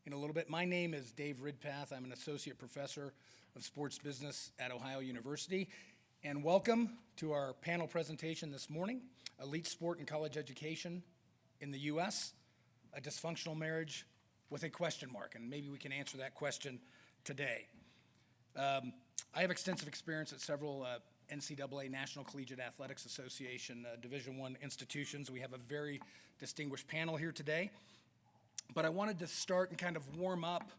in a little bit. My name is Dave Ridpath. I'm an associate professor of sports business at Ohio University. And welcome to our panel presentation this morning, Elite Sport and College Education in the U.S., a dysfunctional marriage with a question mark. And maybe we can answer that question today. I have extensive experience at several NCAA National Collegiate Athletics Association Division I institutions. We have a very distinguished panel here today. But I wanted to start and kind of warm up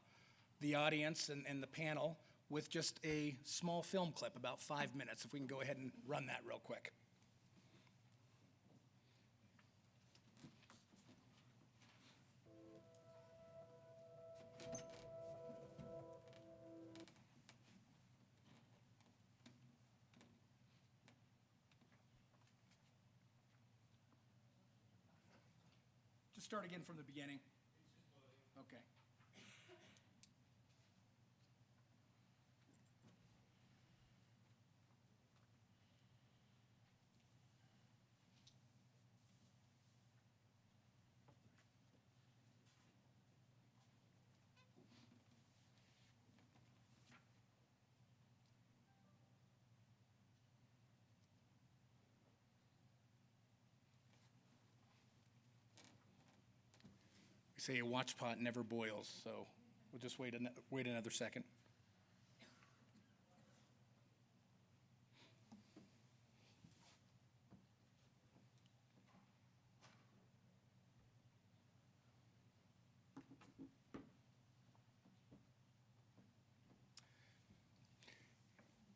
the audience and the panel with just a small film clip, about 5 minutes, if we can go ahead and run that real quick. Just start again from the beginning. Okay. Say a watch pot never boils, so we'll just wait another second.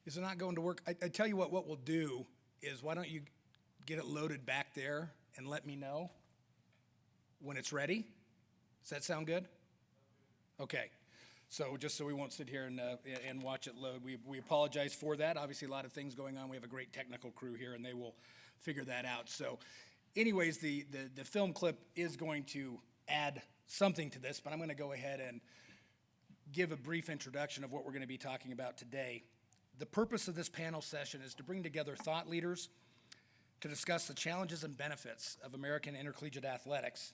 Is it not going to work? I tell you what we'll do is, why don't you get it loaded back there and let me know when it's ready? Does that sound good? Okay. So just so we won't sit here and watch it load, we apologize for that. Obviously, a lot of things going on. We have a great technical crew here, and they will figure that out. So anyways, the film clip is going to add something to this, but I'm going to go ahead and give a brief introduction of what we're going to be talking about today. The purpose of this panel session is to bring together thought leaders to discuss the challenges and benefits of American intercollegiate athletics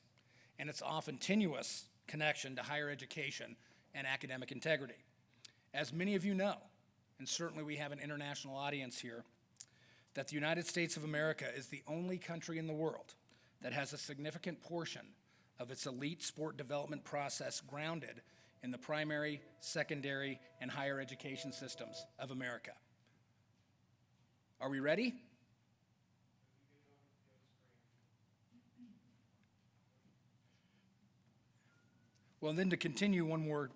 and its often tenuous connection to higher education and academic integrity. As many of you know, and certainly we have an international audience here, that the United States of America is the only country in the world that has a significant portion of its elite sport development process grounded in the primary, secondary, and higher education systems of America. Are we ready? Well, then to continue, one more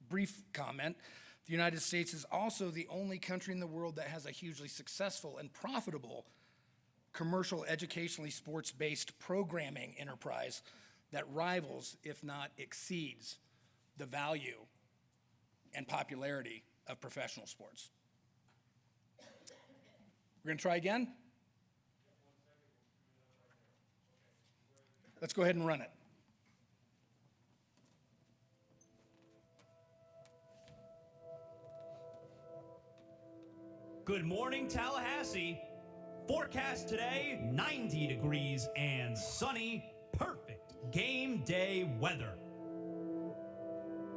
brief comment. The United States is also the only country in the world that has a hugely successful and profitable commercial educationally sports-based programming enterprise that rivals, if not exceeds, the value and popularity of professional sports. We're going to try again? Let's go ahead and run it. Good morning, Tallahassee. Forecast today, 90 degrees and sunny, perfect game day weather.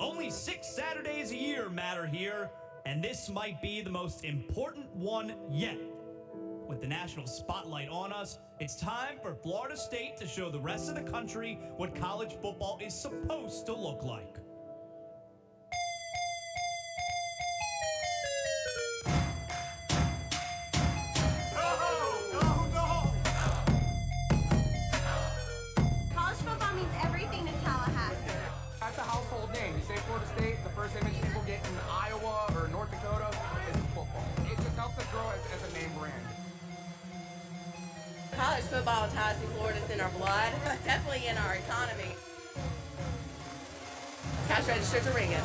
Only 6 Saturdays a year matter here, and this might be the most important one yet. With the national spotlight on us, it's time for Florida State to show the rest of the country what college football is supposed to look like. Florida State, the first image people get in Iowa or North Dakota is football. It just helps us grow as a name brand. College football in Tallahassee, Florida is in our blood, definitely in our economy. Cash registers are ringing.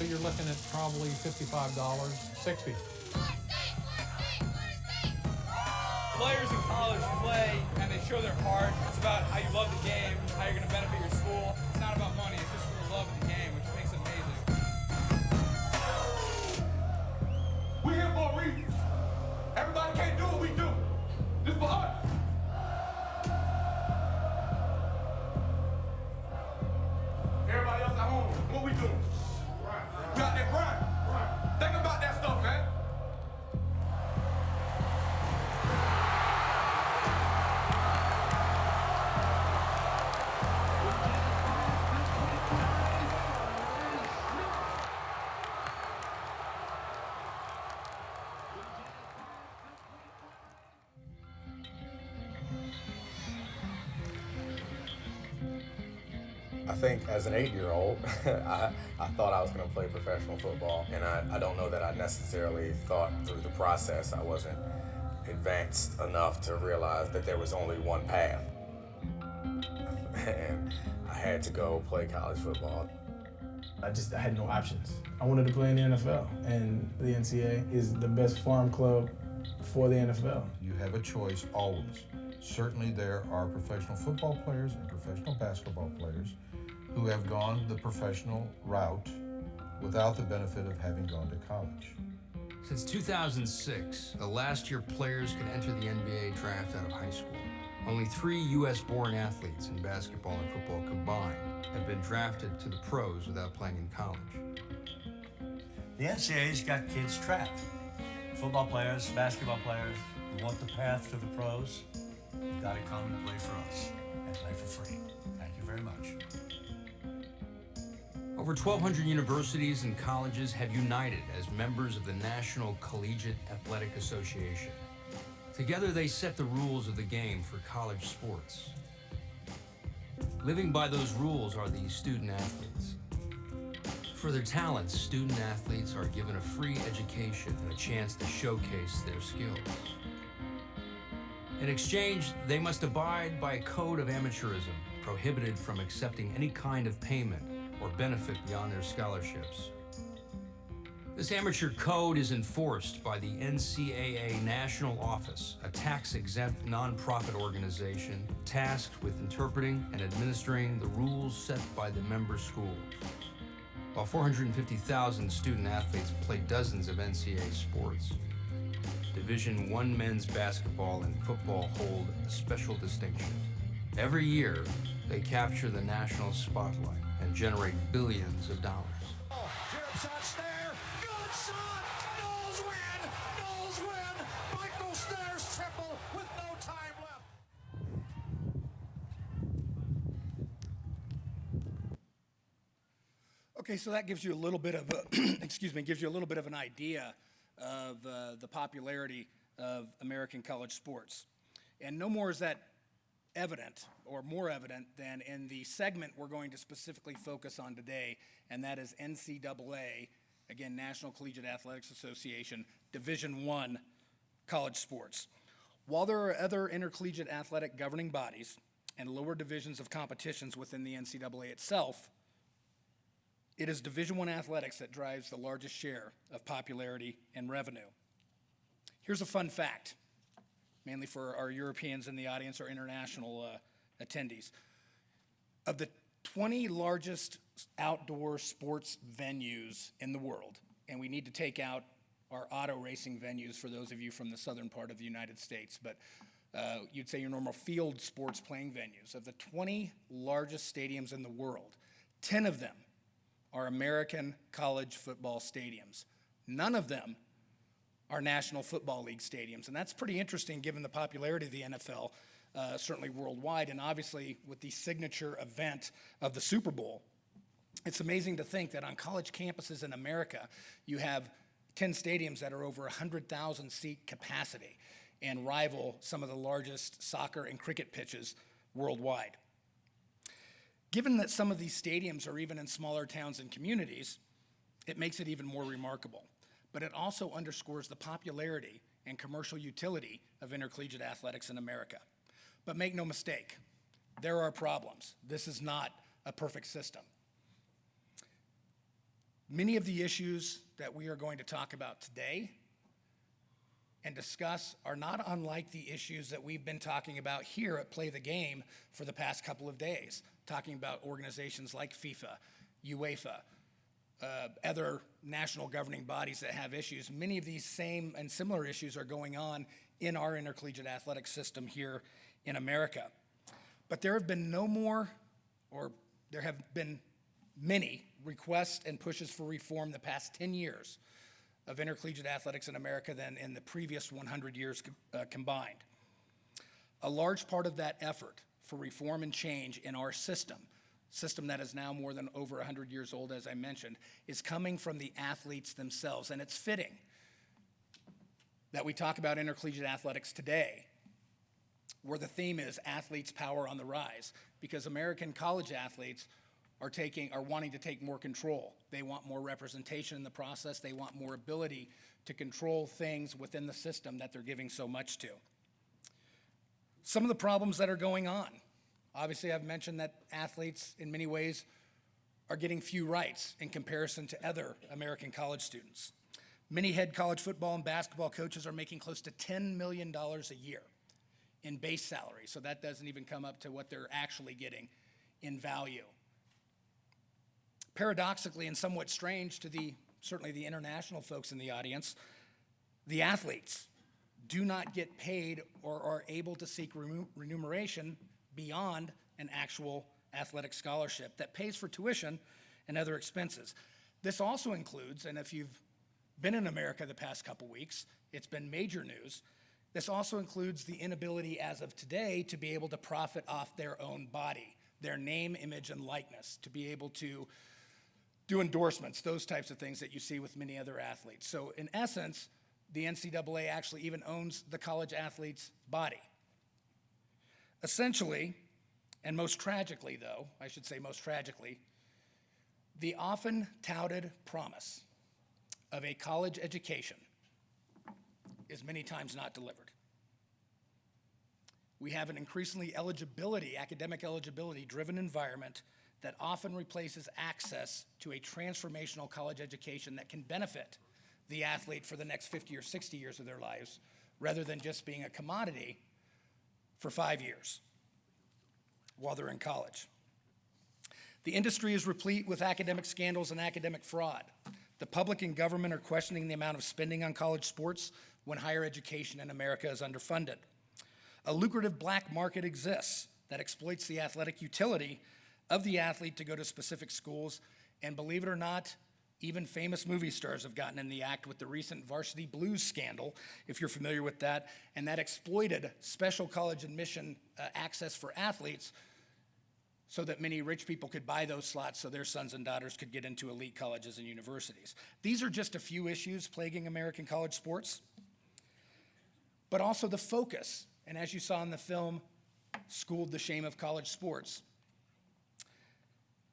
You're looking at probably $55, $60. Players in college play and they show their heart. It's about how you love the game, how you're going to benefit your school. It's not about money, it's just for the love of the game, which makes it amazing. We're here for a reason. Everybody can't do what we do. This for us. Everybody else at home, what we doing. We out there grind. Think about that stuff, man. I think as an 8-year-old, I thought I was going to play professional football, and I don't know that I necessarily thought through the process. I wasn't advanced enough to realize that there was only one path, and I had to go play college football. I had no options. I wanted to play in the NFL, and the NCAA is the best farm club for the NFL. You have a choice always. Certainly there are professional football players and professional basketball players who have gone the professional route without the benefit of having gone to college. Since 2006, the last year players could enter the NBA draft out of high school. Only 3 U.S.-born athletes in basketball and football combined have been drafted to the pros without playing in college. The NCAA's got kids trapped. Football players, basketball players, you want the path to the pros, you've got to come and play for us and play for free. Thank you very much. Over 1,200 universities and colleges have united as members of the National Collegiate Athletic Association. Together, they set the rules of the game for college sports. Living by those rules are the student athletes. For their talents, student athletes are given a free education and a chance to showcase their skills. In exchange, they must abide by a code of amateurism, prohibited from accepting any kind of payment or benefit beyond their scholarships. This amateur code is enforced by the NCAA National Office, a tax-exempt nonprofit organization tasked with interpreting and administering the rules set by the member schools. While 450,000 student athletes play dozens of NCAA sports, Division I men's basketball and football hold a special distinction. Every year, they capture the national spotlight and generate billions of dollars. Okay, so that gives you a little bit of a, gives you a little bit of an idea of the popularity of American college sports. And no more is that evident, or more evident, than in the segment we're going to specifically focus on today, and that is NCAA, again, National Collegiate Athletics Association, Division I college sports. While there are other intercollegiate athletic governing bodies and lower divisions of competitions within the NCAA itself, it is Division I athletics that drives the largest share of popularity and revenue. Here's a fun fact, mainly for our Europeans in the audience or international attendees. Of the 20 largest outdoor sports venues in the world, and we need to take out our auto racing venues for those of you from the southern part of the United States, but you'd say your normal field sports playing venues. Of the 20 largest stadiums in the world, 10 of them are American college football stadiums. None of them are National Football League stadiums, and that's pretty interesting given the popularity of the NFL, certainly worldwide, and obviously with the signature event of the Super Bowl. It's amazing to think that on college campuses in America, you have 10 stadiums that are over 100,000 seat capacity and rival some of the largest soccer and cricket pitches worldwide. Given that some of these stadiums are even in smaller towns and communities, it makes it even more remarkable. But it also underscores the popularity and commercial utility of intercollegiate athletics in America. But make no mistake, there are problems. This is not a perfect system. Many of the issues that we are going to talk about today and discuss are not unlike the issues that we've been talking about here at Play the Game for the past couple of days, talking about organizations like FIFA, UEFA, other national governing bodies that have issues. Many of these same and similar issues are going on in our intercollegiate athletic system here in America. But there have been no more, or there have been many requests and pushes for reform the past 10 years of intercollegiate athletics in America than in the previous 100 years combined. A large part of that effort for reform and change in our system that is now more than over 100 years old, as I mentioned, is coming from the athletes themselves. And it's fitting that we talk about intercollegiate athletics today, where the theme is athletes' power on the rise, because American college athletes are wanting to take more control. They want more representation in the process. They want more ability to control things within the system that they're giving so much to. Some of the problems that are going on. Obviously, I've mentioned that athletes, in many ways, are getting few rights in comparison to other American college students. Many head college football and basketball coaches are making close to $10 million a year in base salary, so that doesn't even come up to what they're actually getting in value. Paradoxically, and somewhat strange to certainly the international folks in the audience, the athletes do not get paid or are able to seek remuneration beyond an actual athletic scholarship that pays for tuition and other expenses. This also includes, and if you've been in America the past couple weeks, it's been major news, this also includes the inability as of today to be able to profit off their own body, their name, image, and likeness, to be able to do endorsements, those types of things that you see with many other athletes. So in essence, the NCAA actually even owns the college athlete's body. Essentially, and most tragically though, I should say most tragically, the often touted promise of a college education is many times not delivered. We have an increasingly academic eligibility driven environment that often replaces access to a transformational college education that can benefit the athlete for the next 50 or 60 years of their lives, rather than just being a commodity for 5 years while they're in college. The industry is replete with academic scandals and academic fraud. The public and government are questioning the amount of spending on college sports when higher education in America is underfunded. A lucrative black market exists that exploits the athletic utility of the athlete to go to specific schools, and believe it or not, even famous movie stars have gotten in the act with the recent Varsity Blues scandal, if you're familiar with that, and that exploited special college admission access for athletes so that many rich people could buy those slots so their sons and daughters could get into elite colleges and universities. These are just a few issues plaguing American college sports, but also the focus, and as you saw in the film, Schooled the Shame of College Sports,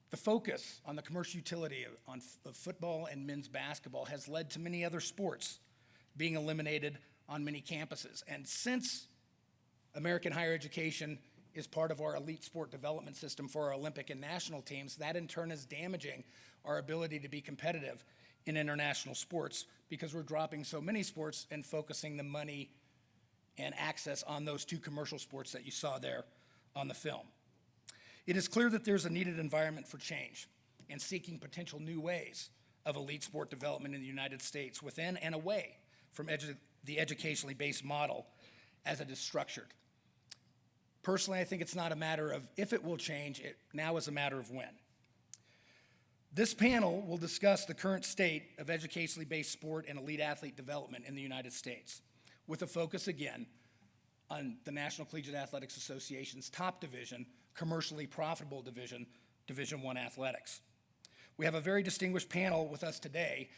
the focus on the commercial utility of football and men's basketball has led to many other sports being eliminated on many campuses. And since American higher education is part of our elite sport development system for our Olympic and national teams, that in turn is damaging our ability to be competitive in international sports, because we're dropping so many sports and focusing the money and access on those two commercial sports that you saw there on the film. It is clear that there's a needed environment for change and seeking potential new ways of elite sport development in the United States within and away from the educationally based model as it is structured. Personally, I think it's not a matter of if it will change, it now is a matter of when. This panel will discuss the current state of educationally based sport and elite athlete development in the United States, with a focus again on the National Collegiate Athletics Association's top division, commercially profitable division, Division I athletics. We have a very distinguished panel with us today.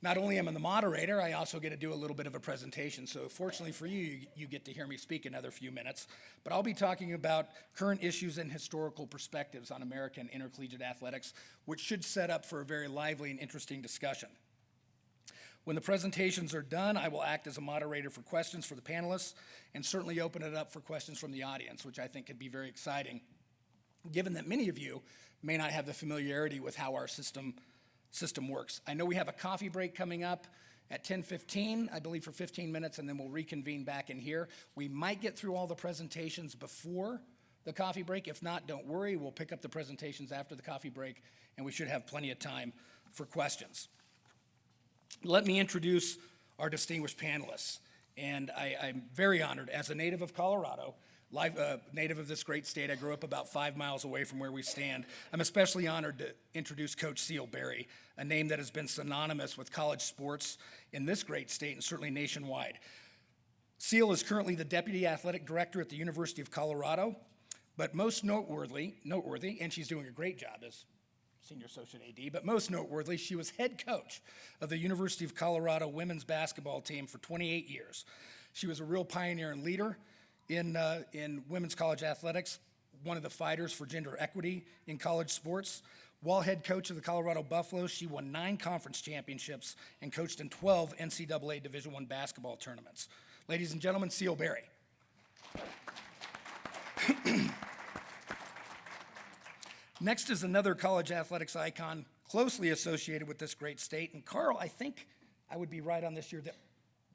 Not only am I the moderator, I also get to do a little bit of a presentation. So fortunately for you, you get to hear me speak another few minutes. But I'll be talking about current issues and historical perspectives on American intercollegiate athletics, which should set up for a very lively and interesting discussion. When the presentations are done, I will act as a moderator for questions for the panelists and certainly open it up for questions from the audience, which I think could be very exciting, given that many of you may not have the familiarity with how our system works. I know we have a coffee break coming up at 10:15, I believe for 15 minutes, and then we'll reconvene back in here. We might get through all the presentations before the coffee break. If not, don't worry, we'll pick up the presentations after the coffee break, and we should have plenty of time for questions. Let me introduce our distinguished panelists. And I'm very honored, as a native of Colorado, Native of this great state. I grew up about 5 miles away from where we stand. I'm especially honored to introduce Coach Ceal Barry, a name that has been synonymous with college sports in this great state and certainly nationwide. Ceal is currently the Deputy Athletic Director at the University of Colorado, but most noteworthy, and she's doing a great job as Senior Associate AD, but most noteworthy, she was head coach of the University of Colorado women's basketball team for 28 years. She was a real pioneer and leader in women's college athletics, one of the fighters for gender equity in college sports. While head coach of the Colorado Buffaloes, she won 9 conference championships and coached in 12 NCAA Division I basketball tournaments. Ladies and gentlemen, Ceal Barry. Next is another college athletics icon closely associated with this great state. And Karl, I think I would be right on this year that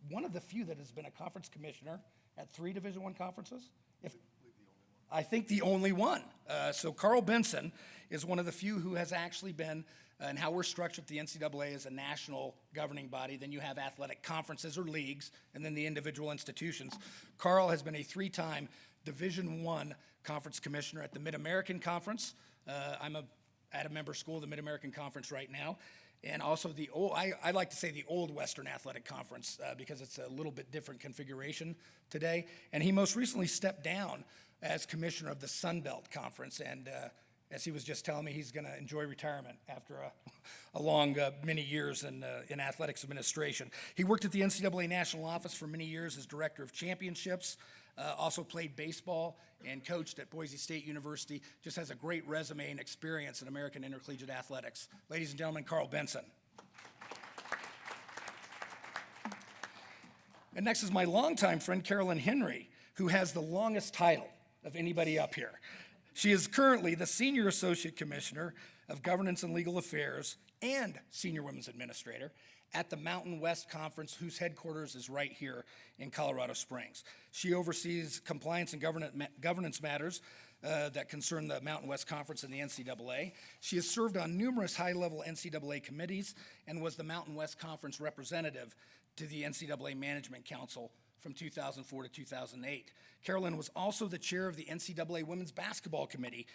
one of the few that has been a conference commissioner at 3 Division I conferences. I think the only one. So Karl Benson is one of the few who has actually been, and how we're structured at the NCAA as a national governing body. Then you have athletic conferences or leagues, and then the individual institutions. Karl has been a 3-time Division I conference commissioner at the Mid-American Conference. I'm at a member school of the Mid-American Conference right now. And also I like to say the old Western Athletic Conference because it's a little bit different configuration today. And he most recently stepped down as commissioner of the Sun Belt Conference. And as he was just telling me, he's going to enjoy retirement after a long many years in athletics administration. He worked at the NCAA National Office for many years as director of championships. Also played baseball and coached at Boise State University. Just has a great resume and experience in American intercollegiate athletics. Ladies and gentlemen, Karl Benson. And next is my longtime friend, Carolayne Henry, who has the longest title of anybody up here. She is currently the Senior Associate Commissioner of Governance and Legal Affairs and Senior Women's Administrator at the Mountain West Conference, whose headquarters is right here in Colorado Springs. She oversees compliance and governance matters that concern the Mountain West Conference and the NCAA. She has served on numerous high-level NCAA committees and was the Mountain West Conference representative to the NCAA Management Council from 2004 to 2008. Carolayne was also the chair of the NCAA Women's Basketball Committee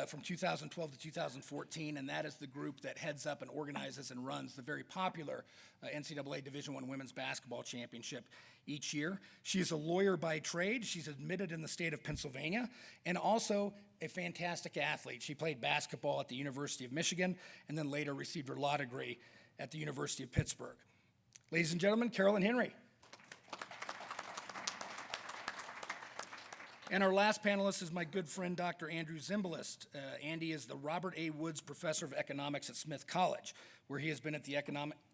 from 2012 to 2014, and that is the group that heads up and organizes and runs the very popular NCAA Division I Women's Basketball Championship each year. She is a lawyer by trade. She's admitted in the state of Pennsylvania, and also a fantastic athlete. She played basketball at the University of Michigan, and then later received her law degree at the University of Pittsburgh. Ladies and gentlemen, Carolayne Henry. And our last panelist is my good friend, Dr. Andrew Zimbalist. Andy is the Robert A. Woods Professor of Economics at Smith College, where he has been at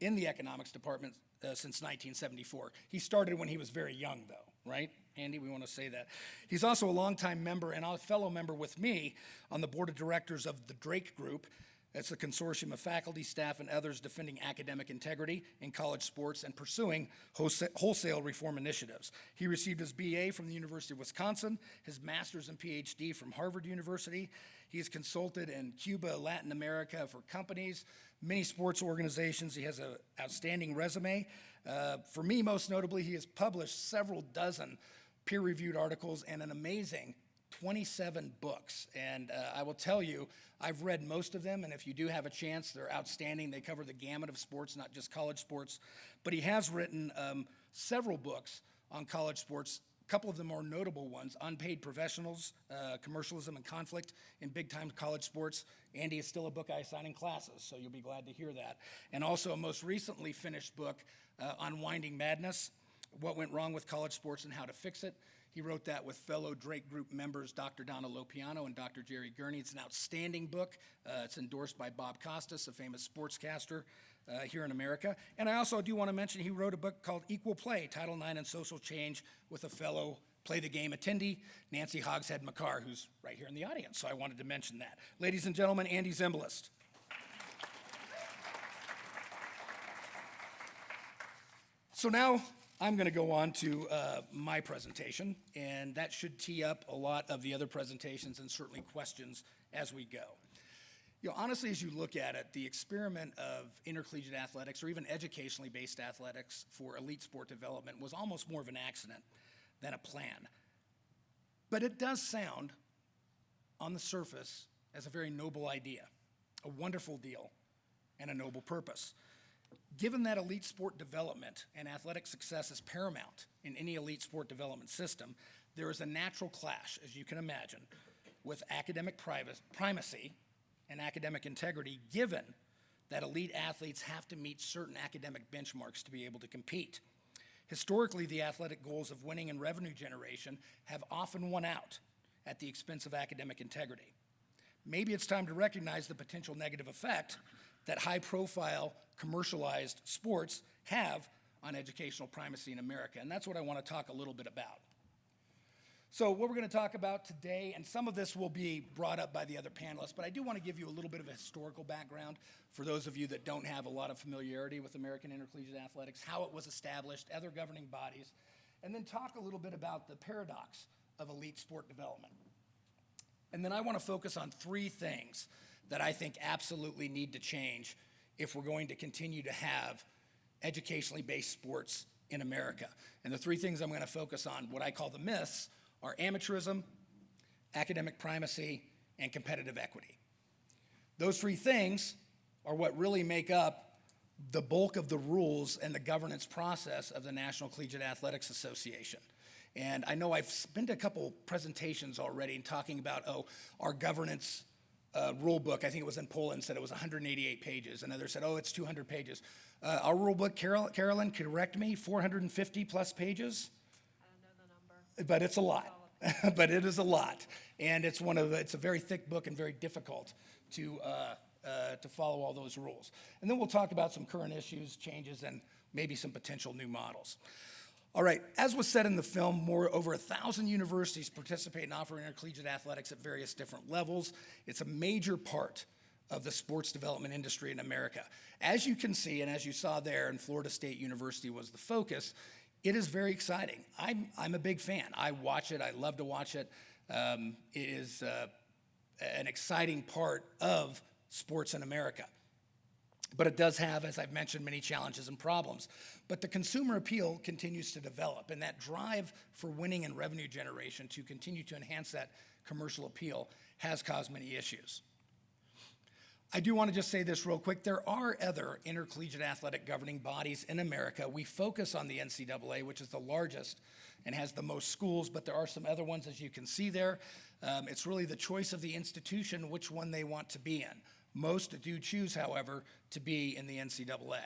in the economics department since 1974. He started when he was very young, though, right? Andy, we want to say that. He's also a longtime member and a fellow member with me on the board of directors of the Drake Group. That's a consortium of faculty, staff, and others defending academic integrity in college sports and pursuing wholesale reform initiatives. He received his BA from the University of Wisconsin, his master's and PhD from Harvard University. He has consulted in Cuba, Latin America for companies, many sports organizations. He has an outstanding resume. For me, most notably, he has published several dozen peer-reviewed articles and an amazing 27 books. And I will tell you, I've read most of them, and if you do have a chance, they're outstanding. They cover the gamut of sports, not just college sports. But he has written several books on college sports. A couple of the more notable ones: Unpaid Professionals, Commercialism and Conflict in Big-Time College Sports. Andy is still a book I assign in classes, so you'll be glad to hear that. And also a most recently finished book, Unwinding Madness, What Went Wrong with College Sports and How to Fix It. He wrote that with fellow Drake Group members Dr. Donna Lopiano and Dr. Jerry Gurney. It's an outstanding book. It's endorsed by Bob Costas, a famous sportscaster here in America. And I also do want to mention he wrote a book called Equal Play, Title IX and Social Change, with a fellow Play the Game attendee, Nancy Hogshead McCarr, who's right here in the audience. So I wanted to mention that. Ladies and gentlemen, Andy Zimbalist. So now I'm going to go on to my presentation, and that should tee up a lot of the other presentations and certainly questions as we go. You know, honestly, as you look at it, the experiment of intercollegiate athletics or even educationally based athletics for elite sport development was almost more of an accident than a plan. But it does sound, on the surface, as a very noble idea, a wonderful deal, and a noble purpose. Given that elite sport development and athletic success is paramount in any elite sport development system, there is a natural clash, as you can imagine, with academic primacy and academic integrity, given that elite athletes have to meet certain academic benchmarks to be able to compete. Historically, the athletic goals of winning and revenue generation have often won out at the expense of academic integrity. Maybe it's time to recognize the potential negative effect that high-profile, commercialized sports have on educational primacy in America, and that's what I want to talk a little bit about. So what we're going to talk about today, and some of this will be brought up by the other panelists, but I do want to give you a little bit of a historical background for those of you that don't have a lot of familiarity with American Intercollegiate Athletics, how it was established, other governing bodies, and then talk a little bit about the paradox of elite sport development. And then I want to focus on three things that I think absolutely need to change if we're going to continue to have educationally based sports in America. And the three things I'm going to focus on, what I call the myths, are amateurism, academic primacy, and competitive equity. Those three things are what really make up the bulk of the rules and the governance process of the National Collegiate Athletics Association. And I know I've been to a couple presentations already and talking about, our governance rule book. I think it was in Poland, said it was 188 pages. And others said, it's 200 pages. Our rule book, Carolayne, correct me, 450 plus pages? I don't know the number. But it's a lot. But it is a lot. And it's a very thick book and very difficult to follow all those rules. And then we'll talk about some current issues, changes, and maybe some potential new models. All right, as was said in the film, over 1,000 universities participate and offer intercollegiate athletics at various different levels. It's a major part of the sports development industry in America. As you can see, and as you saw there, and Florida State University was the focus, it is very exciting. I'm a big fan. I watch it. I love to watch it. It is an exciting part of sports in America. But it does have, as I've mentioned, many challenges and problems. But the consumer appeal continues to develop, and that drive for winning and revenue generation to continue to enhance that commercial appeal has caused many issues. I do want to just say this real quick. There are other intercollegiate athletic governing bodies in America. We focus on the NCAA, which is the largest and has the most schools, but there are some other ones, as you can see there. It's really the choice of the institution which one they want to be in. Most do choose, however, to be in the NCAA.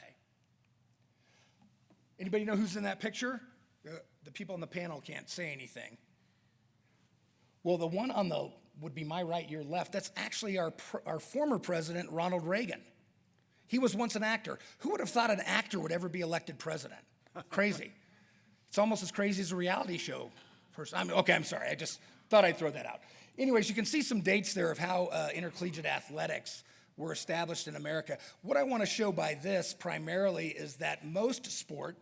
Anybody know who's in that picture? The people on the panel can't say anything. Well, the one on the would be my right, your left. That's actually our former president, Ronald Reagan. He was once an actor. Who would have thought an actor would ever be elected president? Crazy. It's almost as crazy as a reality show person. I'm sorry. I just thought I'd throw that out. Anyways, you can see some dates there of how intercollegiate athletics were established in America. What I want to show by this primarily is that most sport,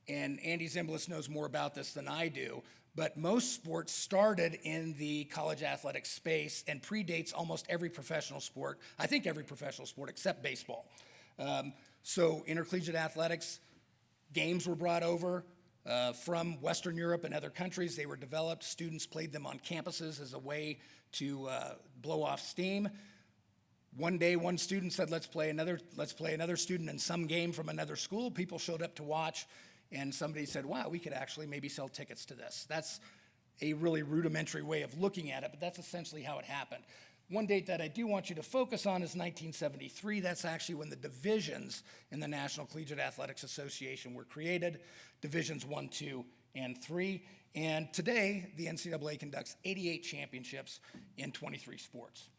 and Andy Zimbalist knows more about this than I do, but most sports started in the college athletic space and predates almost every professional sport, I think every professional sport except baseball. So intercollegiate athletics, games were brought over from Western Europe and other countries. They were developed. Students played them on campuses as a way to blow off steam. One day, one student said, let's play another student in some game from another school. People showed up to watch. And somebody said, wow, we could actually maybe sell tickets to this. That's a really rudimentary way of looking at it, but that's essentially how it happened. One date that I do want you to focus on is 1973. That's actually when the divisions in the National Collegiate Athletics Association were created, Divisions 1, 2, and 3. And today, the NCAA conducts 88 championships in 23 sports.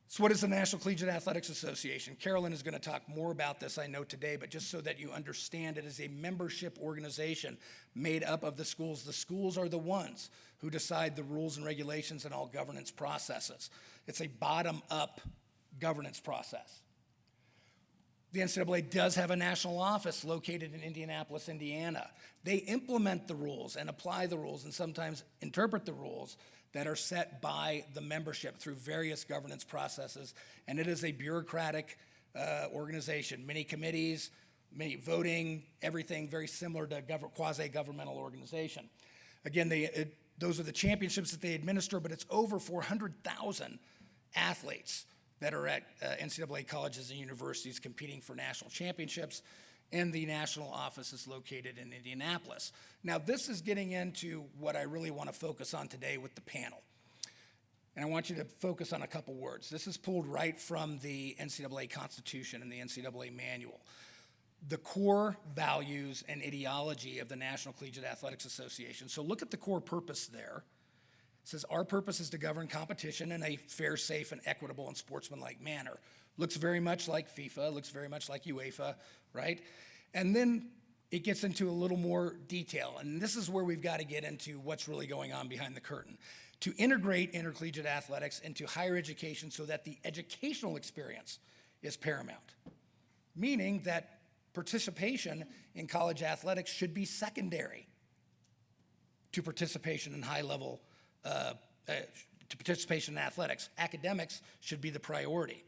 So what is the National Collegiate Athletics Association? Carolayne is going to talk more about this, I know, today, but just so that you understand, it is a membership organization made up of the schools. The schools are the ones who decide the rules and regulations and all governance processes. It's a bottom-up governance process. The NCAA does have a national office located in Indianapolis, Indiana. They implement the rules and apply the rules and sometimes interpret the rules that are set by the membership through various governance processes. And it is a bureaucratic organization, many committees, many voting, everything very similar to quasi-governmental organization. Again, Those are the championships that they administer, but it's over 400,000 athletes that are at NCAA colleges and universities competing for national championships, and the national office is located in Indianapolis. Now, this is getting into what I really want to focus on today with the panel. And I want you to focus on a couple words. This is pulled right from the NCAA Constitution and the NCAA Manual. The core values and ideology of the National Collegiate Athletics Association. So look at the core purpose there. It says, our purpose is to govern competition in a fair, safe, and equitable and sportsmanlike manner. Looks very much like FIFA, looks very much like UEFA, right? And then it gets into a little more detail. And this is where we've got to get into what's really going on behind the curtain. To integrate intercollegiate athletics into higher education so that the educational experience is paramount. Meaning that participation in college athletics should be secondary to participation in high-level, to participation in athletics. Academics should be the priority.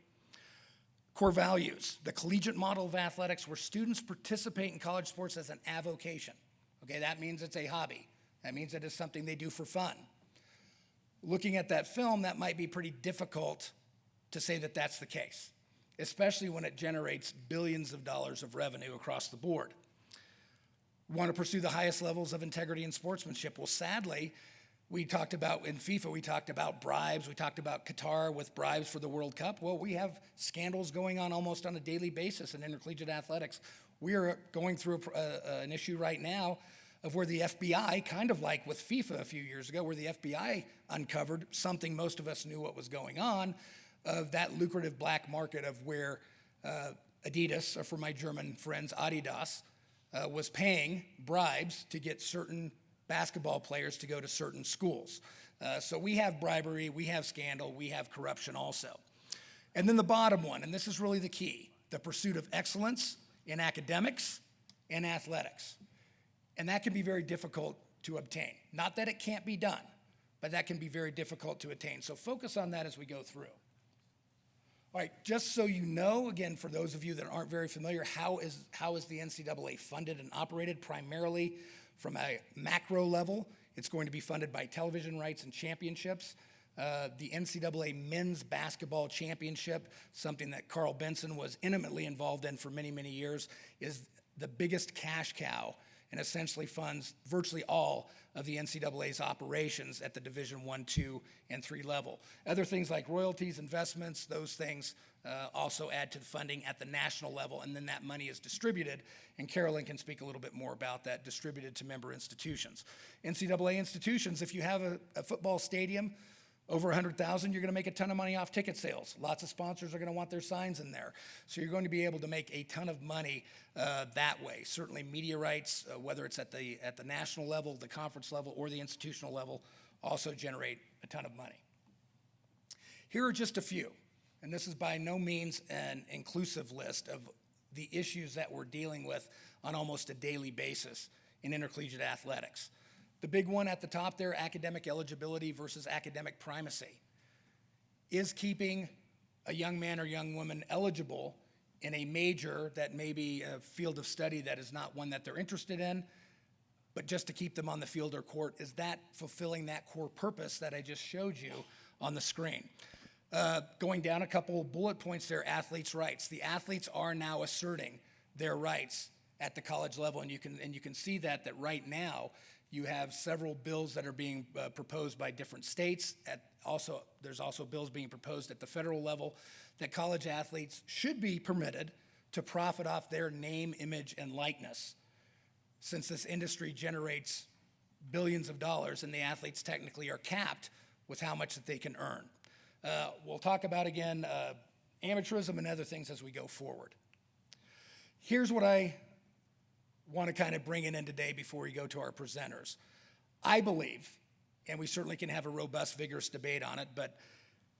Core values, the collegiate model of athletics where students participate in college sports as an avocation. Okay, that means it's a hobby. That means it is something they do for fun. Looking at that film, that might be pretty difficult to say that that's the case, especially when it generates billions of dollars of revenue across the board. We want to pursue the highest levels of integrity and sportsmanship. Well, sadly, we talked about, in FIFA, we talked about bribes. We talked about Qatar with bribes for the World Cup. Well, we have scandals going on almost on a daily basis in intercollegiate athletics. We are going through an issue right now of where the FBI, kind of like with FIFA a few years ago, where the FBI uncovered something most of us knew what was going on, of that lucrative black market of where Adidas, or for my German friends, Adidas, was paying bribes to get certain basketball players to go to certain schools. So we have bribery, we have scandal, we have corruption also. And then the bottom one, and this is really the key, the pursuit of excellence in academics and athletics. And that can be very difficult to obtain. Not that it can't be done, but that can be very difficult to attain. So focus on that as we go through. All right, just so you know, again, for those of you that aren't very familiar, how is the NCAA funded and operated? Primarily from a macro level, it's going to be funded by television rights and championships. The NCAA Men's Basketball Championship, something that Karl Benson was intimately involved in for many, many years, is the biggest cash cow and essentially funds virtually all of the NCAA's operations at the Division I, II, and III level. Other things like royalties, investments, those things also add to the funding at the national level, and then that money is distributed, and Carolayne can speak a little bit more about that, distributed to member institutions. NCAA institutions, if you have a football stadium, over 100,000, you're gonna make a ton of money off ticket sales. Lots of sponsors are gonna want their signs in there. So you're going to be able to make a ton of money that way. Certainly media rights, whether it's at the national level, the conference level, or the institutional level, also generate a ton of money. Here are just a few, and this is by no means an inclusive list of the issues that we're dealing with on almost a daily basis in intercollegiate athletics. The big one at the top there, academic eligibility versus academic primacy. Is keeping a young man or young woman eligible in a major that may be a field of study that is not one that they're interested in, but just to keep them on the field or court, is that fulfilling that core purpose that I just showed you on the screen? Going down a couple bullet points there, athletes' rights. The athletes are now asserting their rights at the college level, and you can see that right now, you have several bills that are being proposed by different states. There's also bills being proposed at the federal level that college athletes should be permitted to profit off their name, image, and likeness, since this industry generates billions of dollars and the athletes technically are capped with how much that they can earn. We'll talk about, again, amateurism and other things as we go forward. Here's what I want to kind of bring it in today before we go to our presenters. I believe, and we certainly can have a robust, vigorous debate on it, but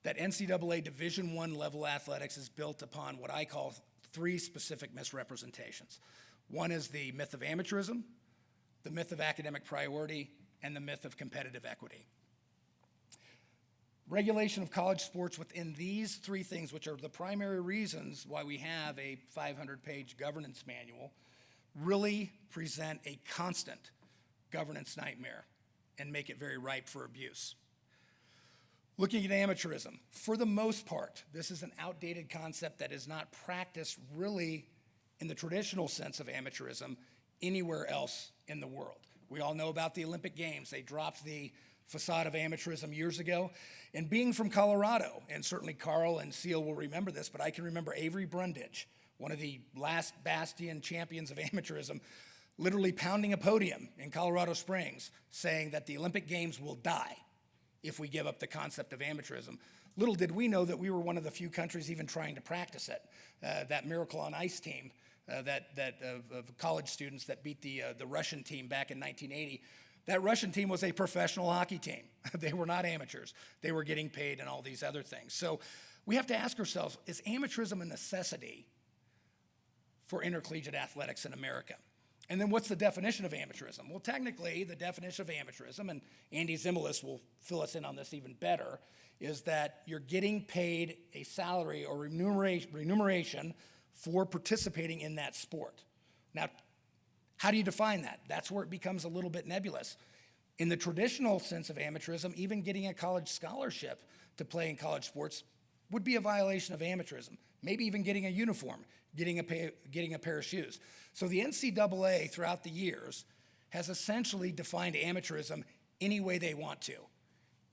that NCAA Division I level athletics is built upon what I call three specific misrepresentations. One is the myth of amateurism, the myth of academic priority, and the myth of competitive equity. Regulation of college sports within these three things, which are the primary reasons why we have a 500-page governance manual, really present a constant governance nightmare and make it very ripe for abuse. Looking at amateurism, for the most part, this is an outdated concept that is not practiced really in the traditional sense of amateurism anywhere else in the world. We all know about the Olympic Games. They dropped the facade of amateurism years ago. And being from Colorado, and certainly Karl and Ceal will remember this, but I can remember Avery Brundage, one of the last bastion champions of amateurism, literally pounding a podium in Colorado Springs saying that the Olympic Games will die if we give up the concept of amateurism. Little did we know that we were one of the few countries even trying to practice it. That Miracle on Ice team of college students that beat the Russian team back in 1980, that Russian team was a professional hockey team. They were not amateurs. They were getting paid and all these other things. So we have to ask ourselves, is amateurism a necessity for intercollegiate athletics in America? And then what's the definition of amateurism? Well, technically, the definition of amateurism, and Andy Zimbalist will fill us in on this even better, is that you're getting paid a salary or remuneration for participating in that sport. Now, how do you define that? That's where it becomes a little bit nebulous. In the traditional sense of amateurism, even getting a college scholarship to play in college sports would be a violation of amateurism. Maybe even getting a uniform, getting a pair of shoes. So the NCAA throughout the years has essentially defined amateurism any way they want to.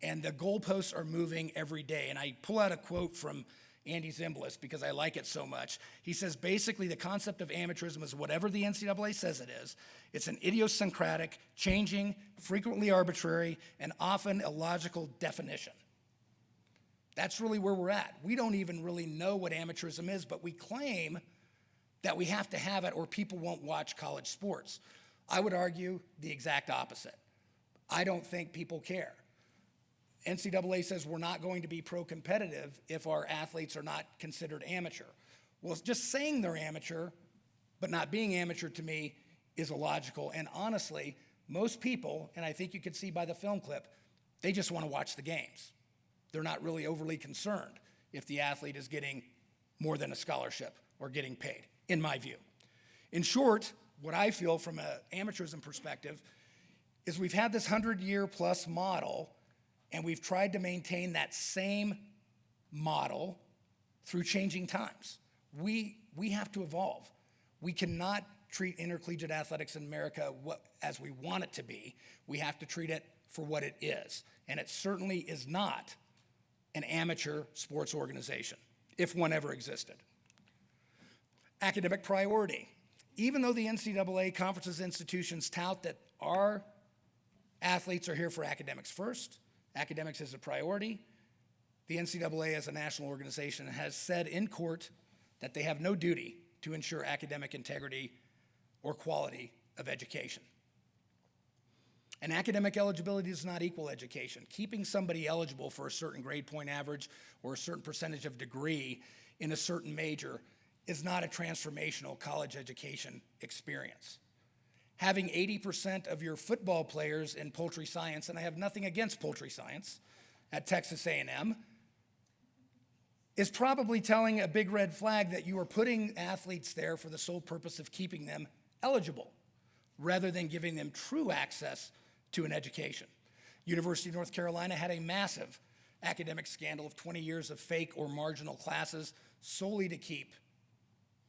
And the goalposts are moving every day. And I pull out a quote from Andy Zimbalist because I like it so much. He says, basically, the concept of amateurism is whatever the NCAA says it is. It's an idiosyncratic, changing, frequently arbitrary, and often illogical definition. That's really where we're at. We don't even really know what amateurism is, but we claim that we have to have it or people won't watch college sports. I would argue the exact opposite. I don't think people care. NCAA says we're not going to be pro-competitive if our athletes are not considered amateur. Well, just saying they're amateur, but not being amateur to me is illogical. And honestly, most people, and I think you could see by the film clip, they just want to watch the games. They're not really overly concerned if the athlete is getting more than a scholarship or getting paid, in my view. In short, what I feel from an amateurism perspective is we've had this 100-year-plus model, and we've tried to maintain that same model through changing times. We have to evolve. We cannot treat intercollegiate athletics in America as we want it to be. We have to treat it for what it is. And it certainly is not an amateur sports organization, if one ever existed. Academic priority. Even though the NCAA conferences institutions tout that our athletes are here for academics first, academics is a priority, the NCAA as a national organization has said in court that they have no duty to ensure academic integrity or quality of education. And academic eligibility does not equal education. Keeping somebody eligible for a certain grade point average or a certain percentage of degree in a certain major is not a transformational college education experience. Having 80% of your football players in poultry science, and I have nothing against poultry science at Texas A&M, is probably telling a big red flag that you are putting athletes there for the sole purpose of keeping them eligible, rather than giving them true access to an education. University of North Carolina had a massive academic scandal of 20 years of fake or marginal classes solely to keep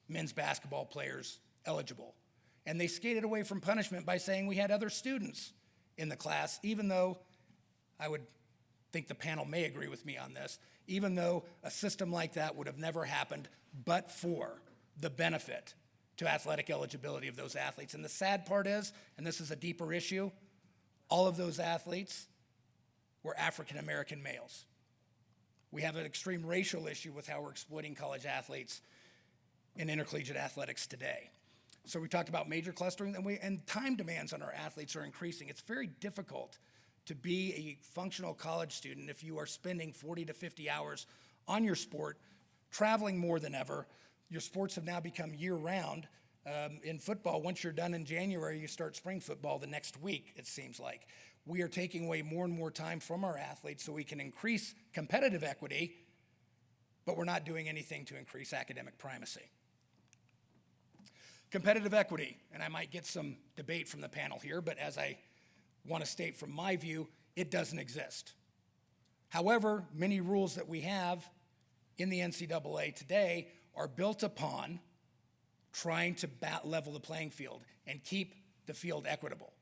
men's basketball players eligible. And they skated away from punishment by saying we had other students in the class, even though I would think the panel may agree with me on this, even though a system like that would have never happened but for the benefit to athletic eligibility of those athletes. And the sad part is, and this is a deeper issue, all of those athletes were African-American males. We have an extreme racial issue with how we're exploiting college athletes in intercollegiate athletics today. So we talked about major clustering, and time demands on our athletes are increasing. It's very difficult to be a functional college student if you are spending 40 to 50 hours on your sport, traveling more than ever. Your sports have now become year-round. In football, once you're done in January, you start spring football the next week, it seems like. We are taking away more and more time from our athletes so we can increase competitive equity, but we're not doing anything to increase academic primacy. Competitive equity, and I might get some debate from the panel here, but as I want to state from my view, it doesn't exist. However, many rules that we have in the NCAA today are built upon trying to level the playing field and keep the field equitable.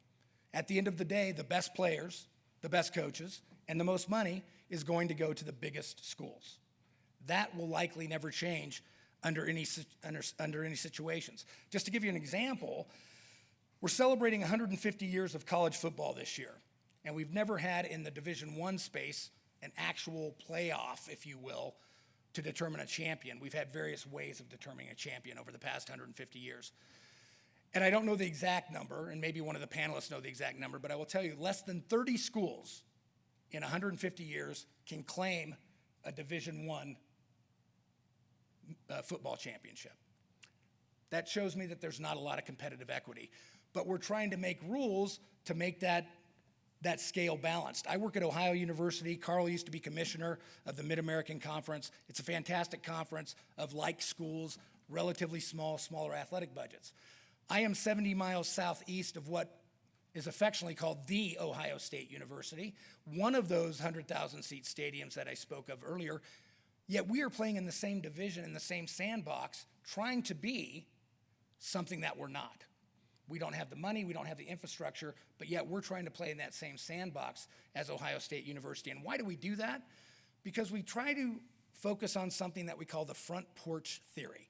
At the end of the day, the best players, the best coaches, and the most money is going to go to the biggest schools. That will likely never change under any situations. Just to give you an example, we're celebrating 150 years of college football this year, and we've never had in the Division I space an actual playoff, if you will, to determine a champion. We've had various ways of determining a champion over the past 150 years. And I don't know the exact number, and maybe one of the panelists know the exact number, but I will tell you less than 30 schools in 150 years can claim a Division I football championship. That shows me that there's not a lot of competitive equity, but we're trying to make rules to make that scale balanced. I work at Ohio University. Karl used to be commissioner of the Mid-American Conference. It's a fantastic conference of like schools, relatively smaller athletic budgets. I am 70 miles southeast of what is affectionately called the Ohio State University, one of those 100,000 seat stadiums that I spoke of earlier, yet we are playing in the same division, in the same sandbox, trying to be something that we're not. We don't have the money, we don't have the infrastructure, but yet we're trying to play in that same sandbox as Ohio State University. And why do we do that? Because we try to focus on something that we call the front porch theory.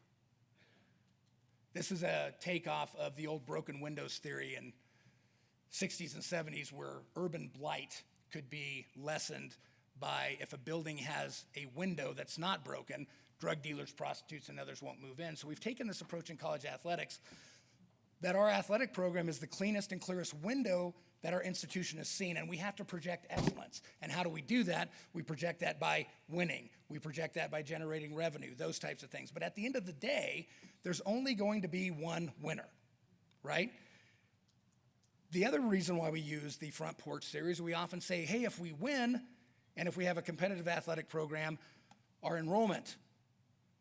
This is a takeoff of the old broken windows theory in 60s and 70s, where urban blight could be lessened by if a building has a window that's not broken, drug dealers, prostitutes, and others won't move in. So we've taken this approach in college athletics that our athletic program is the cleanest and clearest window that our institution has seen, and we have to project excellence. And how do we do that? We project that by winning. We project that by generating revenue, those types of things. But at the end of the day, there's only going to be one winner, right? The other reason why we use the front porch series, we often say, hey, if we win and if we have a competitive athletic program, our enrollment,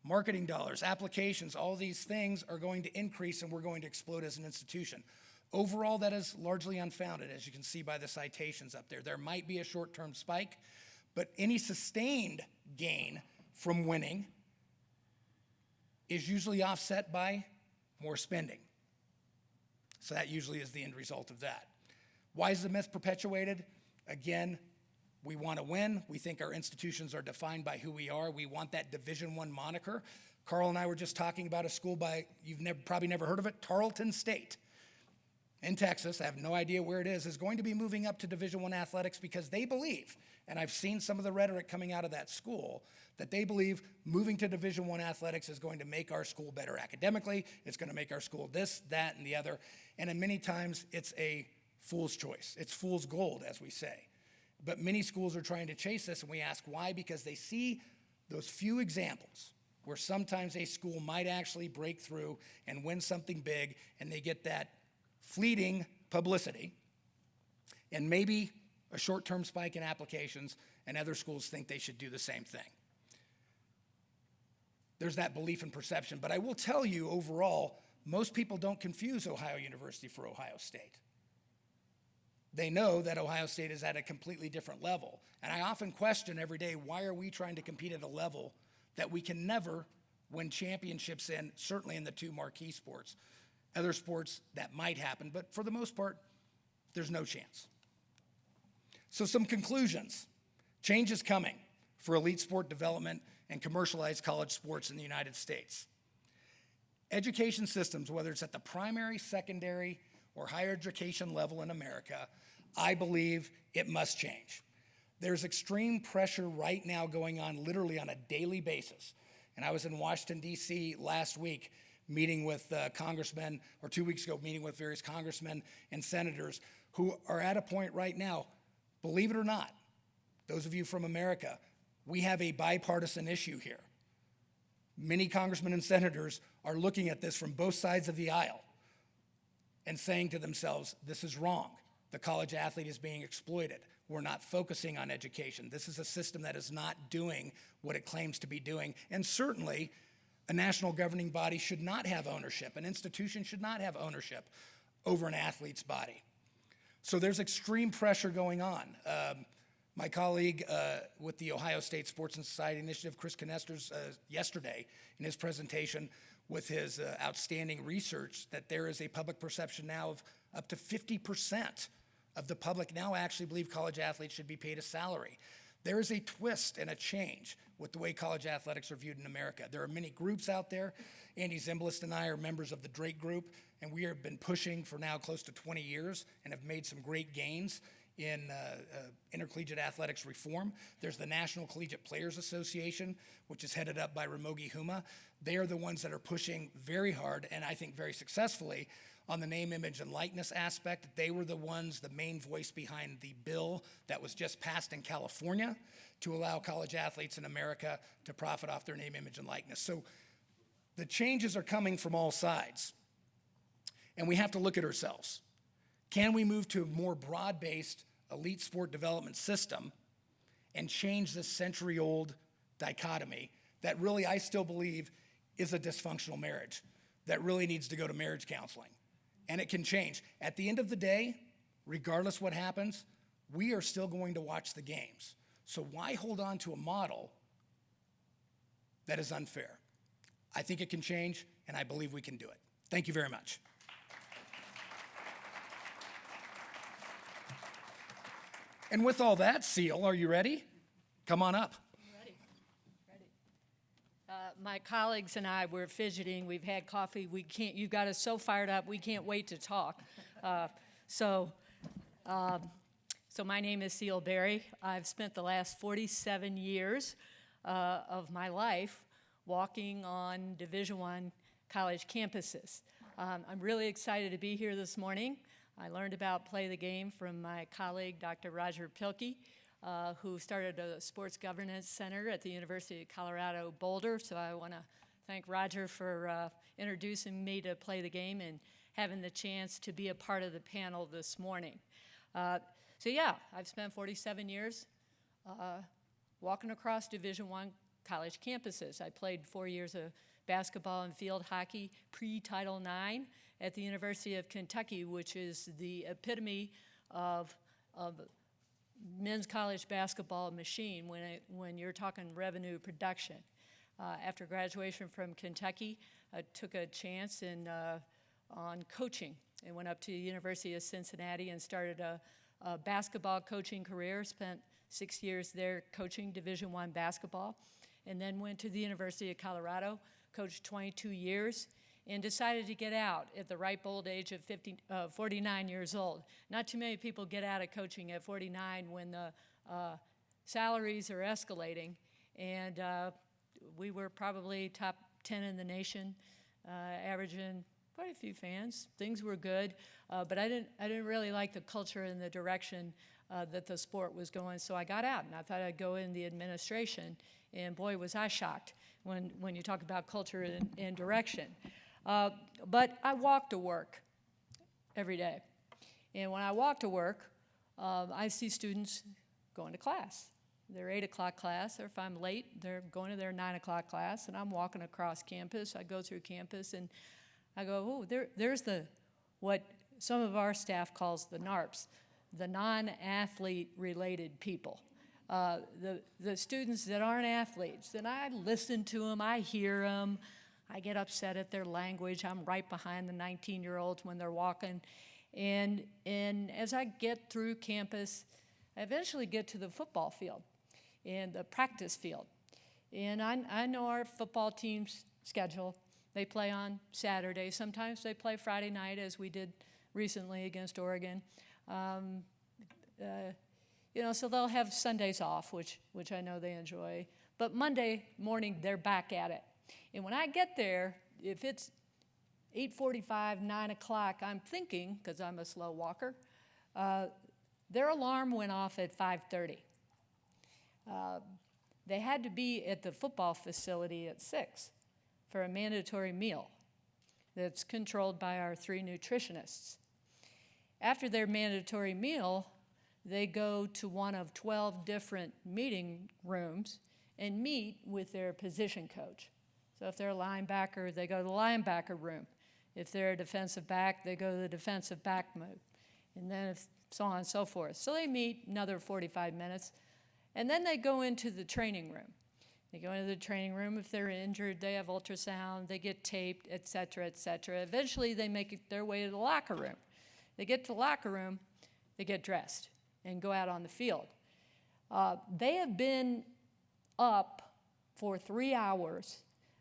marketing dollars, applications, all these things are going to increase and we're going to explode as an institution. Overall, that is largely unfounded, as you can see by the citations up there. There might be a short-term spike, but any sustained gain from winning is usually offset by more spending. So that usually is the end result of that. Why is the myth perpetuated? Again, we want to win. We think our institutions are defined by who we are. We want that Division I moniker. Karl and I were just talking about a school you've probably never heard of it, Tarleton State in Texas. I have no idea where it is going to be moving up to Division I athletics because they believe, and I've seen some of the rhetoric coming out of that school, that they believe moving to Division I athletics is going to make our school better academically. It's going to make our school this, that, and the other. And in many times, it's a fool's choice. It's fool's gold, as we say. But many schools are trying to chase this, and we ask why? Because they see those few examples where sometimes a school might actually break through and win something big, and they get that fleeting publicity and maybe a short-term spike in applications, and other schools think they should do the same thing. There's that belief and perception. But I will tell you, overall, most people don't confuse Ohio University for Ohio State. They know that Ohio State is at a completely different level. And I often question every day, why are we trying to compete at a level that we can never win championships in, certainly in the two marquee sports. Other sports, that might happen, but for the most part, there's no chance. So some conclusions. Change is coming for elite sport development and commercialized college sports in the United States. Education systems, whether it's at the primary, secondary, or higher education level in America, I believe it must change. There's extreme pressure right now going on literally on a daily basis. And I was in Washington, D.C. last week meeting with congressmen, or 2 weeks ago meeting with various congressmen and senators who are at a point right now, believe it or not, those of you from America, we have a bipartisan issue here. Many congressmen and senators are looking at this from both sides of the aisle and saying to themselves, this is wrong. The college athlete is being exploited. We're not focusing on education. This is a system that is not doing what it claims to be doing. And certainly, a national governing body should not have ownership. An institution should not have ownership over an athlete's body. So there's extreme pressure going on. My colleague with the Ohio State Sports and Society Initiative, Chris Canesters, yesterday in his presentation with his outstanding research, that there is a public perception now of up to 50% of the public now actually believe college athletes should be paid a salary. There is a twist and a change with the way college athletics are viewed in America. There are many groups out there. Andy Zimbalist and I are members of the Drake Group, and we have been pushing for now close to 20 years and have made some great gains in intercollegiate athletics reform. There's the National Collegiate Players Association, which is headed up by Ramogi Huma. They are the ones that are pushing very hard, and I think very successfully, on the name, image, and likeness aspect. They were the ones, the main voice behind the bill that was just passed in California to allow college athletes in America to profit off their name, image, and likeness. So the changes are coming from all sides, and we have to look at ourselves. Can we move to a more broad-based elite sport development system and change this century-old dichotomy that really, I still believe, is a dysfunctional marriage that really needs to go to marriage counseling? And it can change. At the end of the day, regardless what happens, we are still going to watch the games. So why hold on to a model that is unfair? I think it can change, and I believe we can do it. Thank you very much. And with all that, Ceal, are you ready? Come on up. Ready. My colleagues and I were fidgeting. We've had coffee. You got us so fired up, we can't wait to talk. So my name is Ceal Barry. I've spent the last 47 years of my life walking on Division I college campuses. I'm really excited to be here this morning. I learned about Play the Game from my colleague, Dr. Roger Pilkey, who started a sports governance center at the University of Colorado, Boulder. So I want to thank Roger for introducing me to Play the Game and having the chance to be a part of the panel this morning. So yeah, I've spent 47 years walking across Division I college campuses. I played 4 years of basketball and field hockey pre-Title IX at the University of Kentucky, which is the epitome of men's college basketball machine when you're talking revenue production. After graduation from Kentucky, I took a chance on coaching and went up to the University of Cincinnati and started a basketball coaching career, spent 6 years there coaching Division I basketball, and then went to the University of Colorado, coached 22 years, and decided to get out at the ripe old age of 49 years old. Not too many people get out of coaching at 49 when the salaries are escalating, and we were probably top 10 in the nation, averaging quite a few fans. Things were good, but I didn't really like the culture and the direction that the sport was going, so I got out, and I thought I'd go in the administration, and boy, was I shocked when you talk about culture and direction. But I walk to work every day. And when I walk to work, I see students going to class. Their 8 o'clock class, or if I'm late, they're going to their 9 o'clock class, and I'm walking across campus. I go through campus, and I go, oh, there's what some of our staff calls the NARPs, the non-athlete related people. The students that aren't athletes, and I listen to them, I hear them, I get upset at their language. I'm right behind the 19-year-olds when they're walking. And as I get through campus, I eventually get to the football field and the practice field. And I know our football team's schedule. They play on Saturday. Sometimes they play Friday night, as we did recently against Oregon. So they'll have Sundays off, which I know they enjoy. But Monday morning, they're back at it. And when I get there, if it's 8:45, 9 o'clock, I'm thinking, because I'm a slow walker, their alarm went off at 5:30. They had to be at the football facility at 6 for a mandatory meal that's controlled by our 3 nutritionists. After their mandatory meal, they go to one of 12 different meeting rooms and meet with their position coach. So if they're a linebacker, they go to the linebacker room. If they're a defensive back, they go to the defensive back move. And then if so on and so forth. So they meet another 45 minutes, and then they go into the training room. They go into the training room. If they're injured, they have ultrasound, they get taped, et cetera, et cetera. Eventually, they make their way to the locker room. They get to the locker room, they get dressed and go out on the field. They have been up for 3 hours,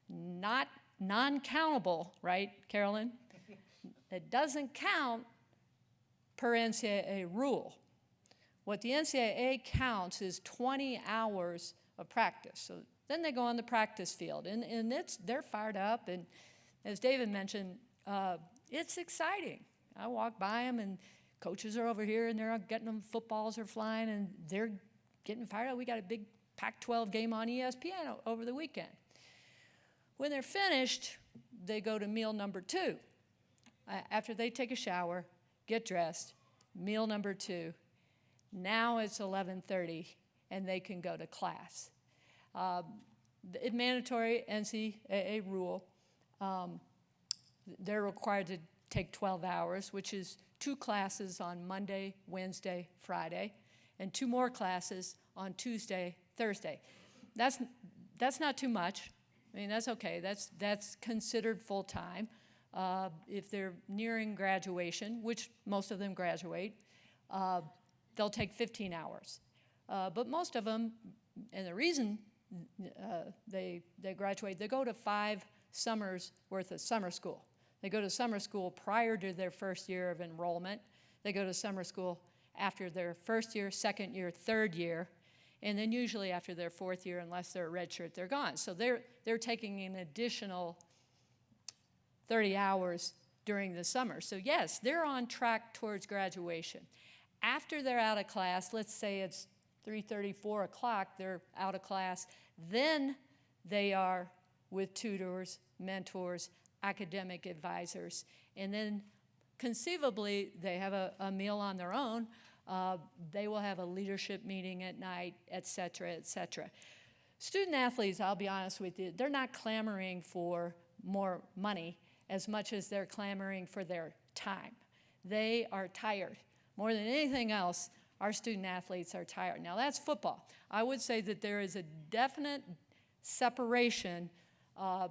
not non-countable, right, Carolayne? It doesn't count per NCAA rule. What the NCAA counts is 20 hours of practice. So then they go on the practice field, and they're fired up, and as David mentioned, it's exciting. I walk by them, and coaches are over here, and they're getting them, footballs are flying, and they're getting fired up. We got a big Pac-12 game on ESPN over the weekend. When they're finished, they go to meal number 2. After they take a shower, get dressed, meal number 2. Now it's 11:30, and they can go to class. It's mandatory NCAA rule. They're required to take 12 hours, which is 2 classes on Monday, Wednesday, Friday, and 2 more classes on Tuesday, Thursday. That's not too much. I mean, that's okay. That's considered full-time. If they're nearing graduation, which most of them graduate, they'll take 15 hours. But most of them, and the reason they graduate, they go to 5 summers worth of summer school. They go to summer school prior to their first year of enrollment. They go to summer school after their first year, second year, third year, and then usually after their 4th year, unless they're a redshirt, they're gone. So they're taking an additional 30 hours during the summer. So yes, they're on track towards graduation. After they're out of class, let's say it's 3:30, 4 o'clock, they're out of class, then they are with tutors, mentors, academic advisors, and then conceivably they have a meal on their own. They will have a leadership meeting at night, et cetera, et cetera. Student athletes, I'll be honest with you, they're not clamoring for more money as much as they're clamoring for their time. They are tired. More than anything else, our student athletes are tired. Now that's football. I would say that there is a definite separation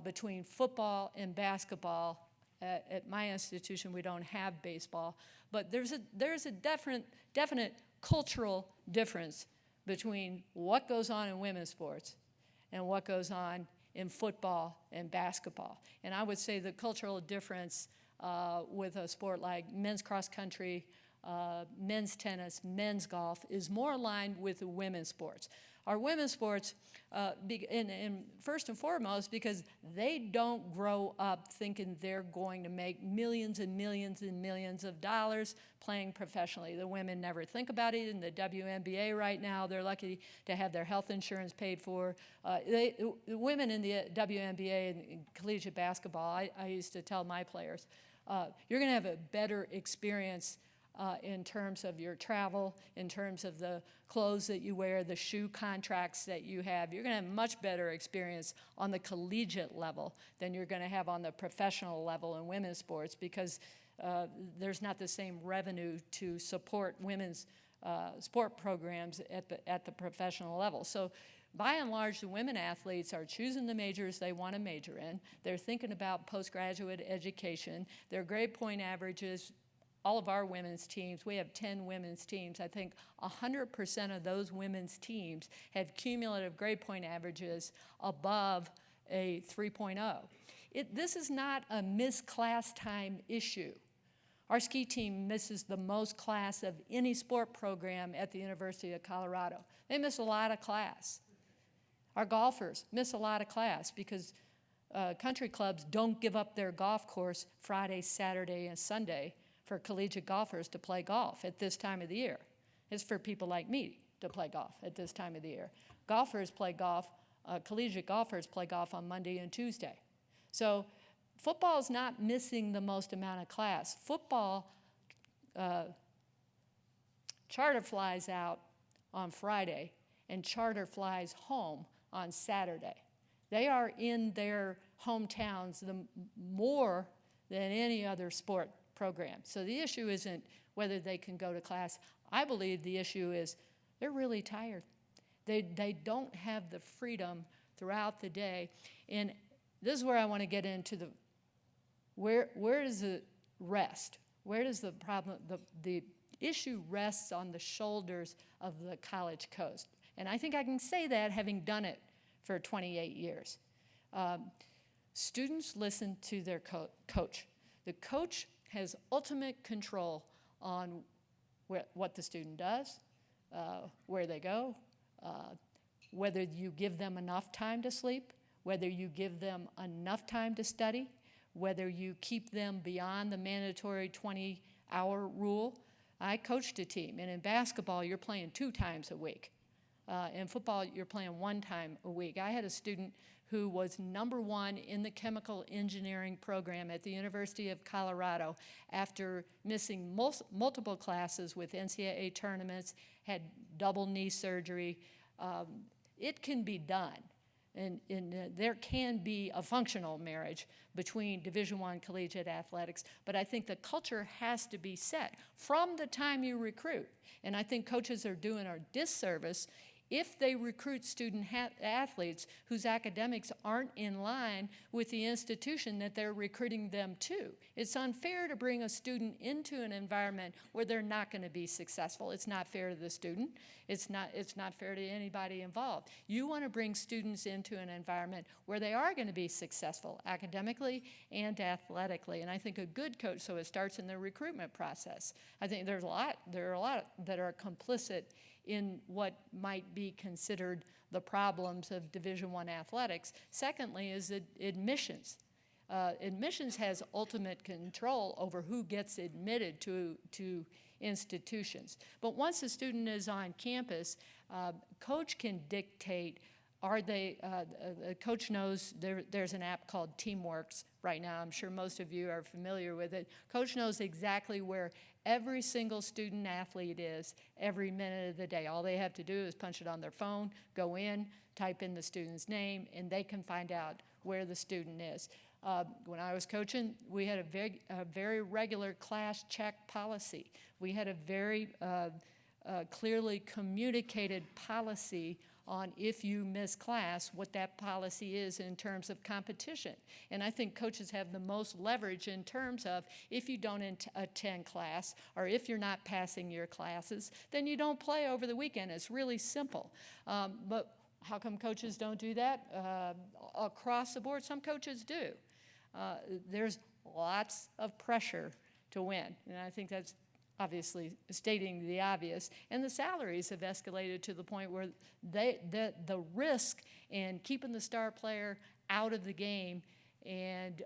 between football and basketball. At my institution, we don't have baseball, but there's a definite cultural difference between what goes on in women's sports and what goes on in football and basketball. And I would say the cultural difference with a sport like men's cross country, men's tennis, men's golf is more aligned with the women's sports. Our women's sports, and first and foremost, because they don't grow up thinking they're going to make millions and millions and millions of dollars playing professionally. The women never think about it. In the WNBA right now, they're lucky to have their health insurance paid for. The women in the WNBA and collegiate basketball, I used to tell my players, you're going to have a better experience in terms of your travel, in terms of the clothes that you wear, the shoe contracts that you have. You're going to have much better experience on the collegiate level than you're going to have on the professional level in women's sports, because there's not the same revenue to support women's sport programs at the professional level. So by and large, the women athletes are choosing the majors they want to major in. They're thinking about postgraduate education. Their grade point averages, all of our women's teams, we have 10 women's teams. I think 100% of those women's teams have cumulative grade point averages above a 3.0. This is not a missed class time issue. Our ski team misses the most class of any sport program at the University of Colorado. They miss a lot of class. Our golfers miss a lot of class because country clubs don't give up their golf course Friday, Saturday, and Sunday for collegiate golfers to play golf at this time of the year. It's for people like me to play golf at this time of the year. Golfers play golf, collegiate golfers play golf on Monday and Tuesday. So football is not missing the most amount of class. Football charter flies out on Friday and charter flies home on Saturday. They are in their hometowns more than any other sport program. So the issue isn't whether they can go to class. I believe the issue is they're really tired. They don't have the freedom throughout the day. And this is where I want to get into where does it rest? Where does the problem, the issue rests on the shoulders of the college coach. And I think I can say that having done it for 28 years. Students listen to their coach. The coach has ultimate control on what the student does, where they go, whether you give them enough time to sleep, whether you give them enough time to study, whether you keep them beyond the mandatory 20-hour rule. I coached a team, and in basketball, you're playing 2 times a week. In football, you're playing 1 time a week. I had a student who was #1 in the chemical engineering program at the University of Colorado after missing multiple classes with NCAA tournaments, had double knee surgery. It can be done. And there can be a functional marriage between Division I collegiate athletics, but I think the culture has to be set from the time you recruit. And I think coaches are doing a disservice if they recruit student athletes whose academics aren't in line with the institution that they're recruiting them to. It's unfair to bring a student into an environment where they're not going to be successful. It's not fair to the student. It's not fair to anybody involved. You want to bring students into an environment where they are going to be successful academically and athletically. And I think a good coach, so it starts in the recruitment process. I think there are a lot that are complicit in what might be considered the problems of Division I athletics. Secondly is admissions. Admissions has ultimate control over who gets admitted to institutions. But once a student is on campus, coach can dictate, coach knows there's an app called Teamworks right now. I'm sure most of you are familiar with it. Coach knows exactly where every single student athlete is every minute of the day. All they have to do is punch it on their phone, go in, type in the student's name, and they can find out where the student is. When I was coaching, we had a very regular class check policy. We had a very clearly communicated policy on if you miss class, what that policy is in terms of competition. And I think coaches have the most leverage in terms of if you don't attend class or if you're not passing your classes, then you don't play over the weekend. It's really simple. But how come coaches don't do that? Across the board, some coaches do. There's lots of pressure to win, and I think that's obviously stating the obvious, and the salaries have escalated to the point where the risk in keeping the star player out of the game and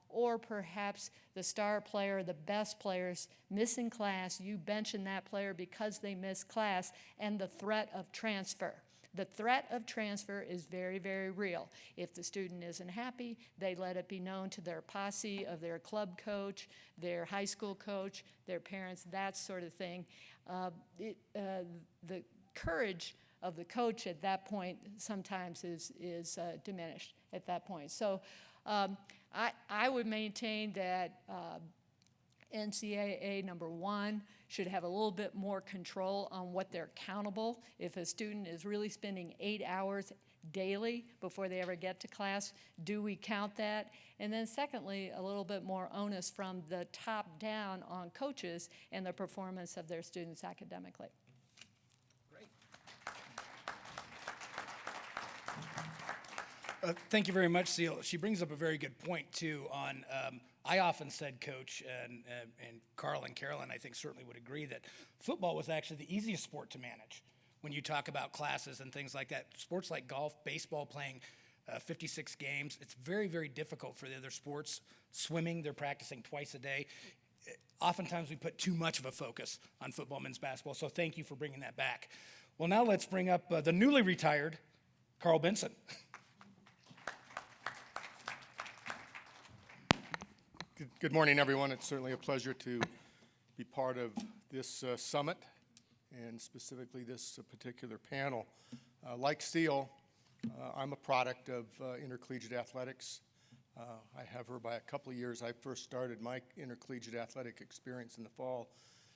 or perhaps the star player, the best players missing class, you benching that player because they missed class, and the threat of transfer. The threat of transfer is very, very real. If the student isn't happy, they let it be known to their posse of their club coach, their high school coach, their parents, that sort of thing. The courage of the coach at that point sometimes is diminished at that point. So I would maintain that NCAA, #1, should have a little bit more control on what they're accountable. If a student is really spending 8 hours daily before they ever get to class, do we count that? And then secondly, a little bit more onus from the top down on coaches and the performance of their students academically. Great. Thank you very much, Ceal. She brings up a very good point, too, on I often said, Coach, and Karl and Carolayne, I think, certainly would agree that football was actually the easiest sport to manage when you talk about classes and things like that. Sports like golf, baseball, playing 56 games, it's very, very difficult for the other sports. Swimming, they're practicing twice a day. Oftentimes we put too much of a focus on football, men's basketball, so thank you for bringing that back. Well, now let's bring up the newly retired Karl Benson. Good morning, everyone. It's certainly a pleasure to be part of this summit and specifically this particular panel. Like Ceal, I'm a product of intercollegiate athletics. I have her by a couple of years. I first started my intercollegiate athletic experience in the fall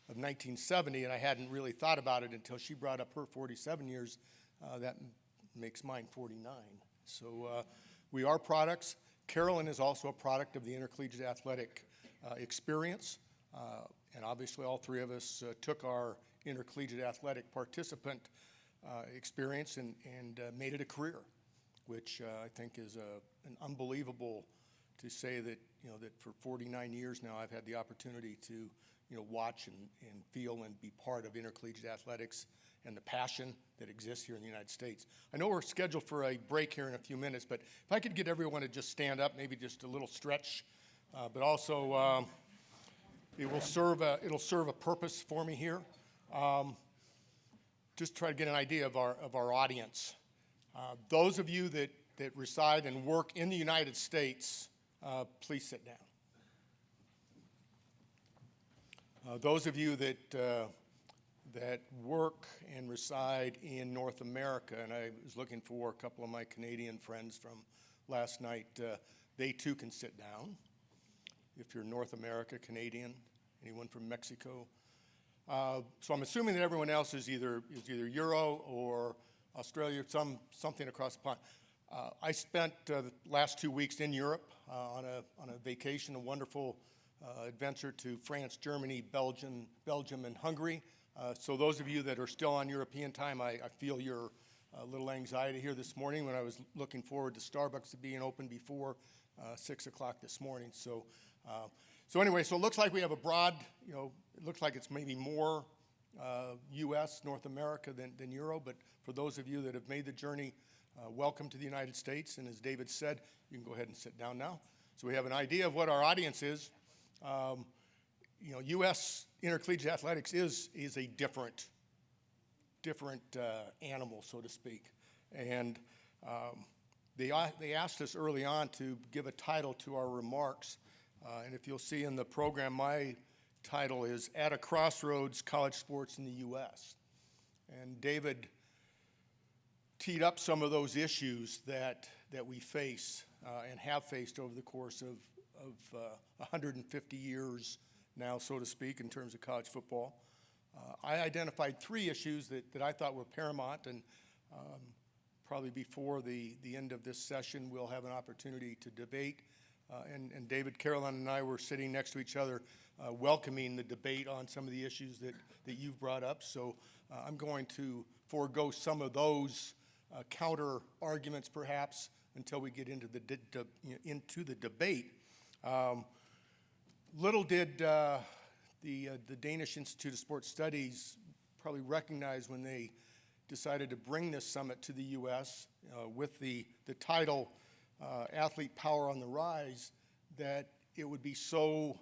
of 1970, and I hadn't really thought about it until she brought up her 47 years. That makes mine 49. So we are products. Carolayne is also a product of the intercollegiate athletic experience. And obviously all three of us took our intercollegiate athletic participant experience and made it a career, which I think is an unbelievable to say that, that for 49 years now I've had the opportunity to, watch and feel and be part of intercollegiate athletics and the passion that exists here in the United States. I know we're scheduled for a break here in a few minutes, but if I could get everyone to just stand up, maybe just a little stretch, but also it'll serve a purpose for me here. Just try to get an idea of our audience. Those of you that reside and work in the United States, please sit down. Those of you that work and reside in North America, and I was looking for a couple of my Canadian friends from last night, they too can sit down. If you're North America, Canadian, anyone from Mexico. So I'm assuming that everyone else is either Euro or Australia, something across the pond. I spent the last 2 weeks in Europe on a vacation, a wonderful adventure to France, Germany, Belgium, and Hungary. So those of you that are still on European time, I feel your little anxiety here this morning when I was looking forward to Starbucks being open before 6 o'clock this morning. So anyway, so it looks like we have a broad, it looks like it's maybe more U.S., North America than Euro, but for those of you that have made the journey, welcome to the United States. And as David said, you can go ahead and sit down now. So we have an idea of what our audience is. U.S. intercollegiate athletics is a different animal, so to speak. And they asked us early on to give a title to our remarks. And if you'll see in the program, my title is At a Crossroads, College Sports in the U.S. And David teed up some of those issues that we face and have faced over the course of 150 years now, so to speak, in terms of college football. I identified 3 issues that I thought were paramount, and probably before the end of this session, we'll have an opportunity to debate. And David, Carolayne, and I were sitting next to each other welcoming the debate on some of the issues that you've brought up. So I'm going to forego some of those counter arguments, perhaps, until we get into the debate. Little did the Danish Institute of Sports Studies probably recognize when they decided to bring this summit to the U.S. With the title Athlete Power on the Rise, that it would be so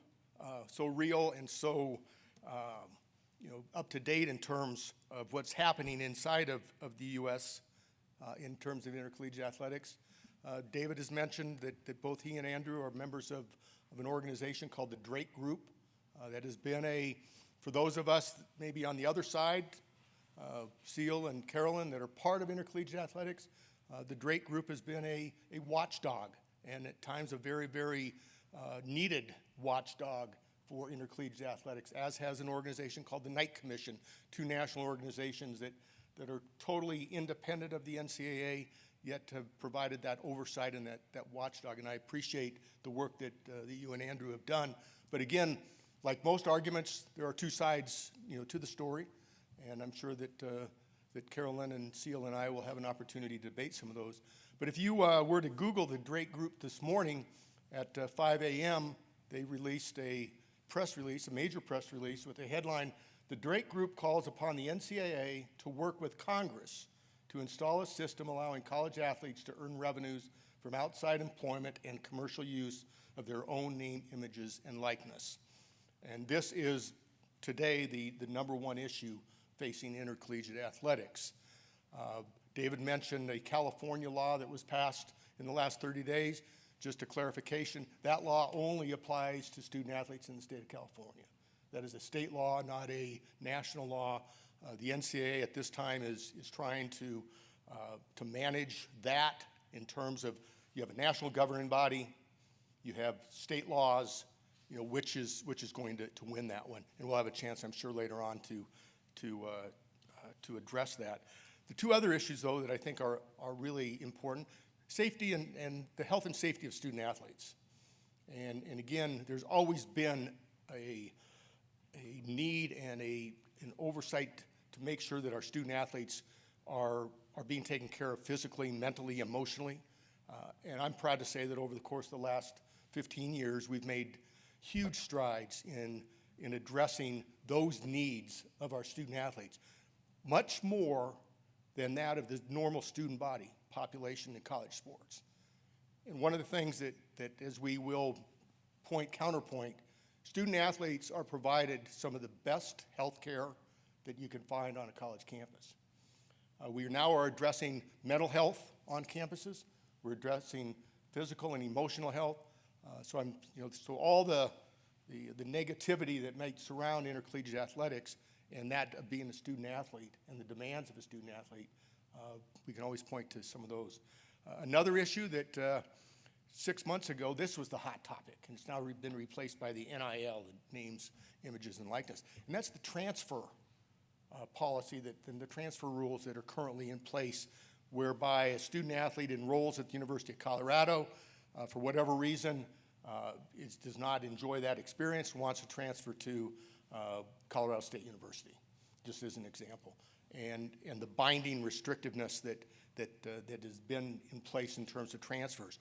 real and so up to date in terms of what's happening inside of the U.S. In terms of intercollegiate athletics. David has mentioned that both he and Andrew are members of an organization called the Drake Group that has been for those of us maybe on the other side, Ceal and Carolayne, that are part of intercollegiate athletics, the Drake Group has been a watchdog, and at times a very, very needed watchdog for intercollegiate athletics, as has an organization called the Knight Commission, 2 national organizations that are totally independent of the NCAA, yet have provided that oversight and that watchdog. And I appreciate the work that you and Andrew have done. But again, like most arguments, there are 2 sides, to the story. And I'm sure that Carolayne and Ceal and I will have an opportunity to debate some of those. But if you were to Google the Drake Group this morning at 5 a.m., they released a major press release with a headline, "The Drake Group calls upon the NCAA to work with Congress to install a system allowing college athletes to earn revenues from outside employment and commercial use of their own name, images, and likeness." And this is today the number one issue facing intercollegiate athletics. David mentioned a California law that was passed in the last 30 days. Just a clarification, that law only applies to student athletes in the state of California. That is a state law, not a national law. The NCAA at this time is trying to manage that in terms of you have a national governing body, You have state laws, which is going to win that one. And we'll have a chance, I'm sure, later on to address that. The two other issues, though, that I think are really important, safety and the health and safety of student athletes. And again, there's always been a need and an oversight to make sure that our student athletes are being taken care of physically, mentally, emotionally. And I'm proud to say that over the course of the last 15 years, we've made huge strides in addressing those needs of our student athletes, much more than that of the normal student body population in college sports. And one of the things that as we will counterpoint, student athletes are provided some of the best health care that you can find on a college campus. We now are addressing mental health on campuses. We're addressing physical and emotional health. So all the negativity that might surround intercollegiate athletics and that of being a student athlete and the demands of a student athlete, we can always point to some of those. Another issue that 6 months ago, this was the hot topic, and it's now been replaced by the NIL, the names, images, and likeness. And that's the transfer policy, the transfer rules that are currently in place, whereby a student athlete enrolls at the University of Colorado, for whatever reason, does not enjoy that experience, wants to transfer to Colorado State University, just as an example. And the binding restrictiveness that has been in place in terms of transfers.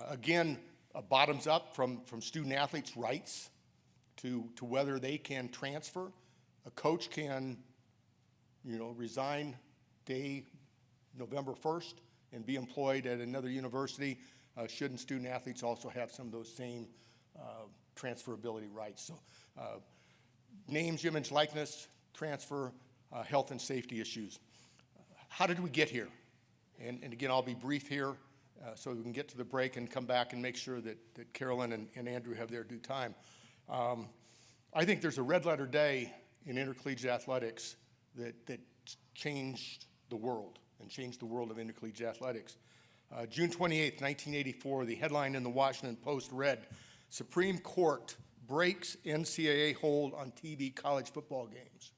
Again, bottoms up from student athletes' rights to whether they can transfer. A coach can, resign day November 1st and be employed at another university. Shouldn't student athletes also have some of those same transferability rights? So names, image, likeness, transfer, health and safety issues. How did we get here? And again, I'll be brief here so we can get to the break and come back and make sure that Carolayne and Andrew have their due time. I think there's a red letter day in intercollegiate athletics that changed the world and changed the world of intercollegiate athletics. June 28th, 1984, the headline in the Washington Post read, "Supreme Court breaks NCAA hold on TV college football games."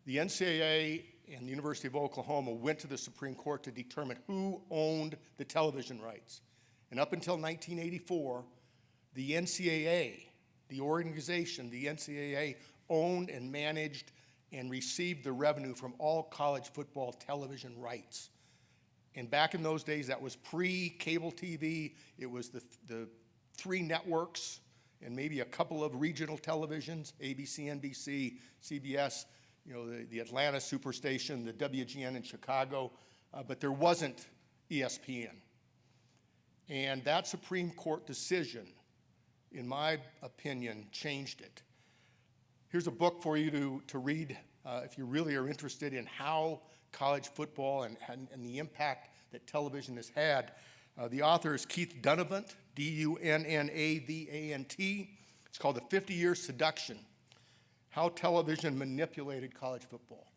The NCAA and the University of Oklahoma went to the Supreme Court to determine who owned the television rights. And up until 1984, the NCAA, the organization, the NCAA, owned and managed and received the revenue from all college football television rights. And back in those days, that was pre-cable TV. It was the three networks and maybe a couple of regional televisions, ABC, NBC, CBS, the Atlanta Superstation, the WGN in Chicago, but there wasn't ESPN. And that Supreme Court decision, in my opinion, changed it. Here's a book for you to read if you really are interested in how college football and the impact that television has had. The author is Keith Dunavant, Dunnavant. It's called The 50-Year Seduction, How Television Manipulated College Football.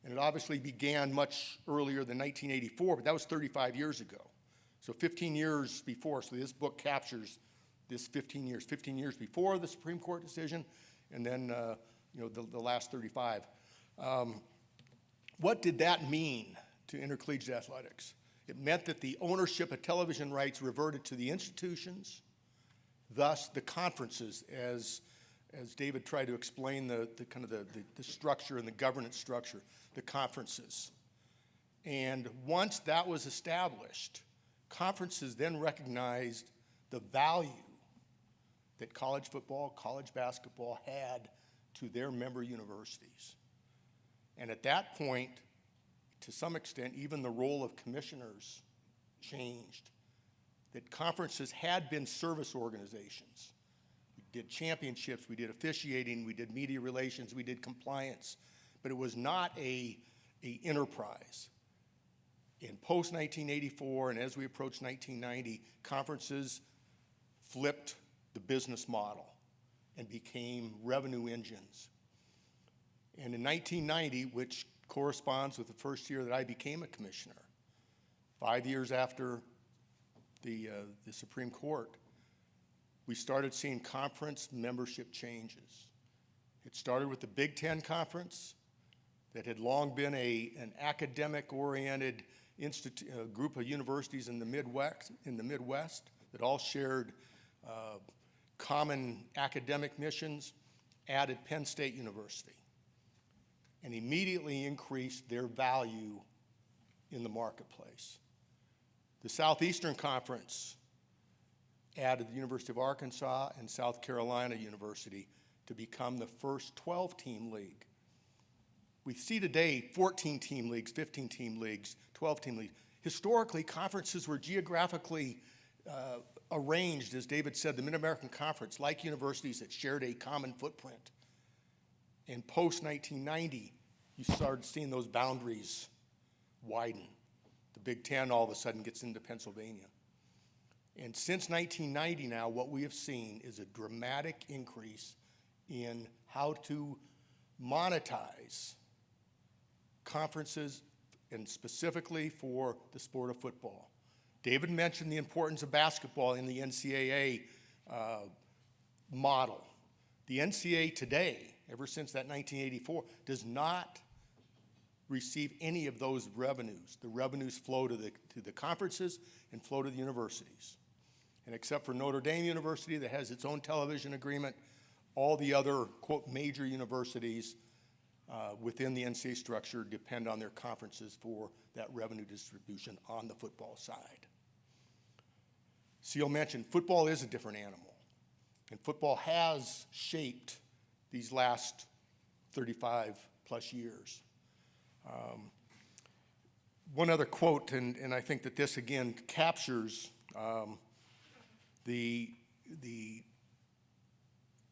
And it obviously began much earlier than 1984, but that was 35 years ago. So 15 years before, so this book captures this 15 years before the Supreme Court decision, and then the last 35. What did that mean to intercollegiate athletics? It meant that the ownership of television rights reverted to the institutions, thus the conferences, as David tried to explain the structure and the governance structure, the conferences. And once that was established, conferences then recognized the value that college football, college basketball had to their member universities. And at that point, to some extent, even the role of commissioners changed. That conferences had been service organizations. We did championships, we did officiating, we did media relations, we did compliance, but it was not a enterprise. In post-1984, and as we approached 1990, conferences flipped the business model and became revenue engines. And in 1990, which corresponds with the first year that I became a commissioner, 5 years after the Supreme Court, we started seeing conference membership changes. It started with the Big Ten Conference that had long been an academic-oriented group of universities in the Midwest that all shared common academic missions, added Penn State University, and immediately increased their value in the marketplace. The Southeastern Conference added the University of Arkansas and South Carolina University to become the first 12-team league. We see today 14-team leagues, 15-team leagues, 12-team leagues. Historically, conferences were geographically arranged, as David said, the Mid-American Conference, like universities that shared a common footprint. And post-1990, you started seeing those boundaries widen. The Big Ten all of a sudden gets into Pennsylvania. And since 1990 now, what we have seen is a dramatic increase in how to monetize conferences, and specifically for the sport of football. David mentioned the importance of basketball in the NCAA model. The NCAA today, ever since that 1984, does not receive any of those revenues. The revenues flow to the conferences and flow to the universities. And except for Notre Dame University that has its own television agreement, all the other, quote, major universities within the NCAA structure depend on their conferences for that revenue distribution on the football side. Ceal mentioned football is a different animal, and football has shaped these last 35 plus years. One other quote, and I think that this again captures the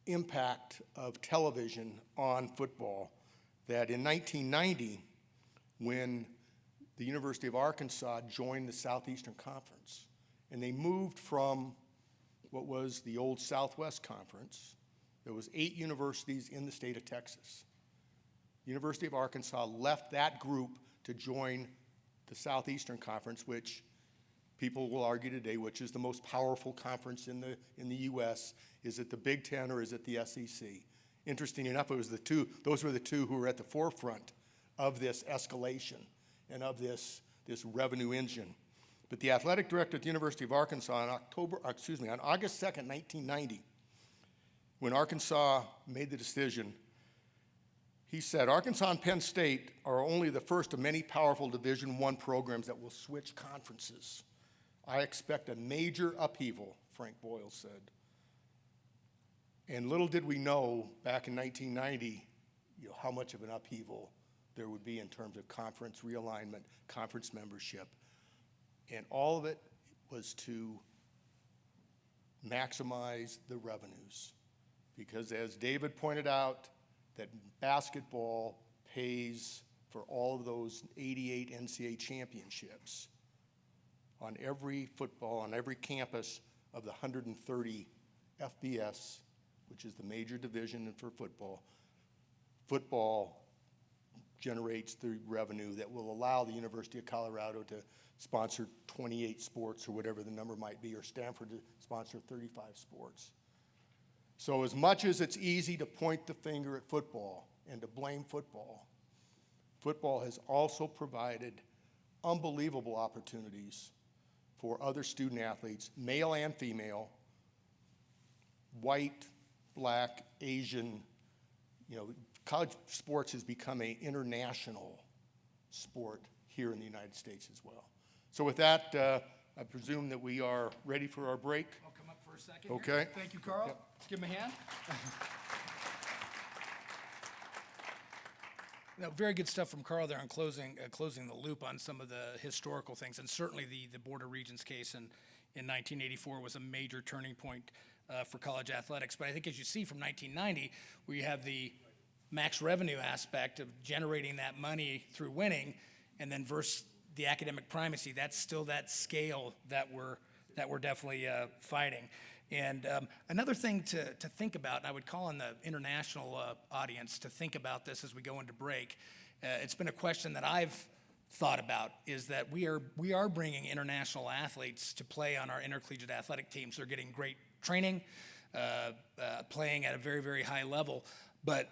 impact of television on football, that in 1990, when the University of Arkansas joined the Southeastern Conference, and they moved from what was the old Southwest Conference, there was 8 universities in the state of Texas. The University of Arkansas left that group to join the Southeastern Conference, which people will argue today, which is the most powerful conference in the U.S. Is it the Big Ten or is it the SEC? Interesting enough, it was those were the two who were at the forefront of this escalation and of this revenue engine. But the athletic director at the University of Arkansas on August 2nd, 1990, when Arkansas made the decision, he said, "Arkansas and Penn State are only the first of many powerful Division I programs that will switch conferences. I expect a major upheaval," Frank Boyle said. And little did we know back in 1990, how much of an upheaval there would be in terms of conference realignment, conference membership. And all of it was to maximize the revenues. Because as David pointed out, that basketball pays for all of those 88 NCAA championships on every campus of the 130 FBS, which is the major division for football. Football generates the revenue that will allow the University of Colorado to sponsor 28 sports or whatever the number might be, or Stanford to sponsor 35 sports. So as much as it's easy to point the finger at football and to blame football, football has also provided unbelievable opportunities for other student athletes, male and female, white, black, Asian. College sports has become an international sport here in the United States as well. So with that, I presume that we are ready for our break. I'll come up for a second. Okay. Here. Thank you, Karl. Yep. Let's give him a hand. Very good stuff from Karl there on closing the loop on some of the historical things, and certainly the Boulder Region's case in 1984 was a major turning point for college athletics. But I think as you see from 1990, we have the max revenue aspect of generating that money through winning, and then versus the academic primacy, that's still that scale that we're definitely fighting. And another thing to think about, and I would call on the international audience to think about this as we go into break. It's been a question that I've thought about is that we are bringing international athletes to play on our intercollegiate athletic teams. They're getting great training, playing at a very, very high level. But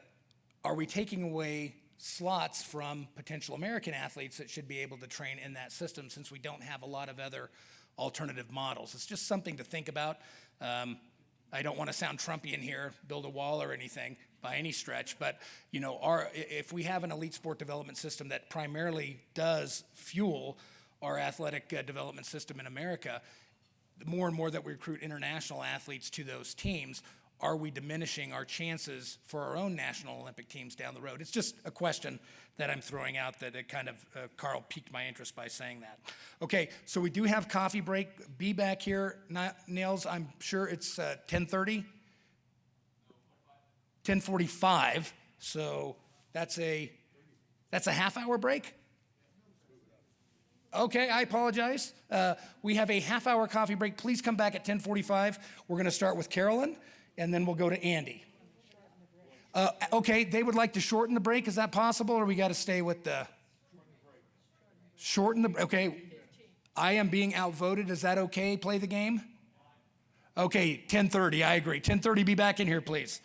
are we taking away slots from potential American athletes that should be able to train in that system since we don't have a lot of other alternative models? It's just something to think about. I don't want to sound Trumpian here, build a wall or anything by any stretch, but if we have an elite sport development system that primarily does fuel our athletic development system in America, the more and more that we recruit international athletes to those teams, are we diminishing our chances for our own national Olympic teams down the road? It's just a question that I'm throwing out that it kind of, Karl piqued my interest by saying that. Okay, so we do have coffee break. Be back here, Nils, I'm sure it's 10:30? 10:45, so that's a half-hour break? Okay, I apologize. We have a half-hour coffee break. Please come back at 10:45. We're going to start with Carolayne, and then we'll go to Andy. Okay, they would like to shorten the break. Is that possible, or we got to stay with the... Shorten the... Okay, I am being outvoted. Is that okay? Play the game? Okay, 10:30, I agree. 10:30, be back in here, please.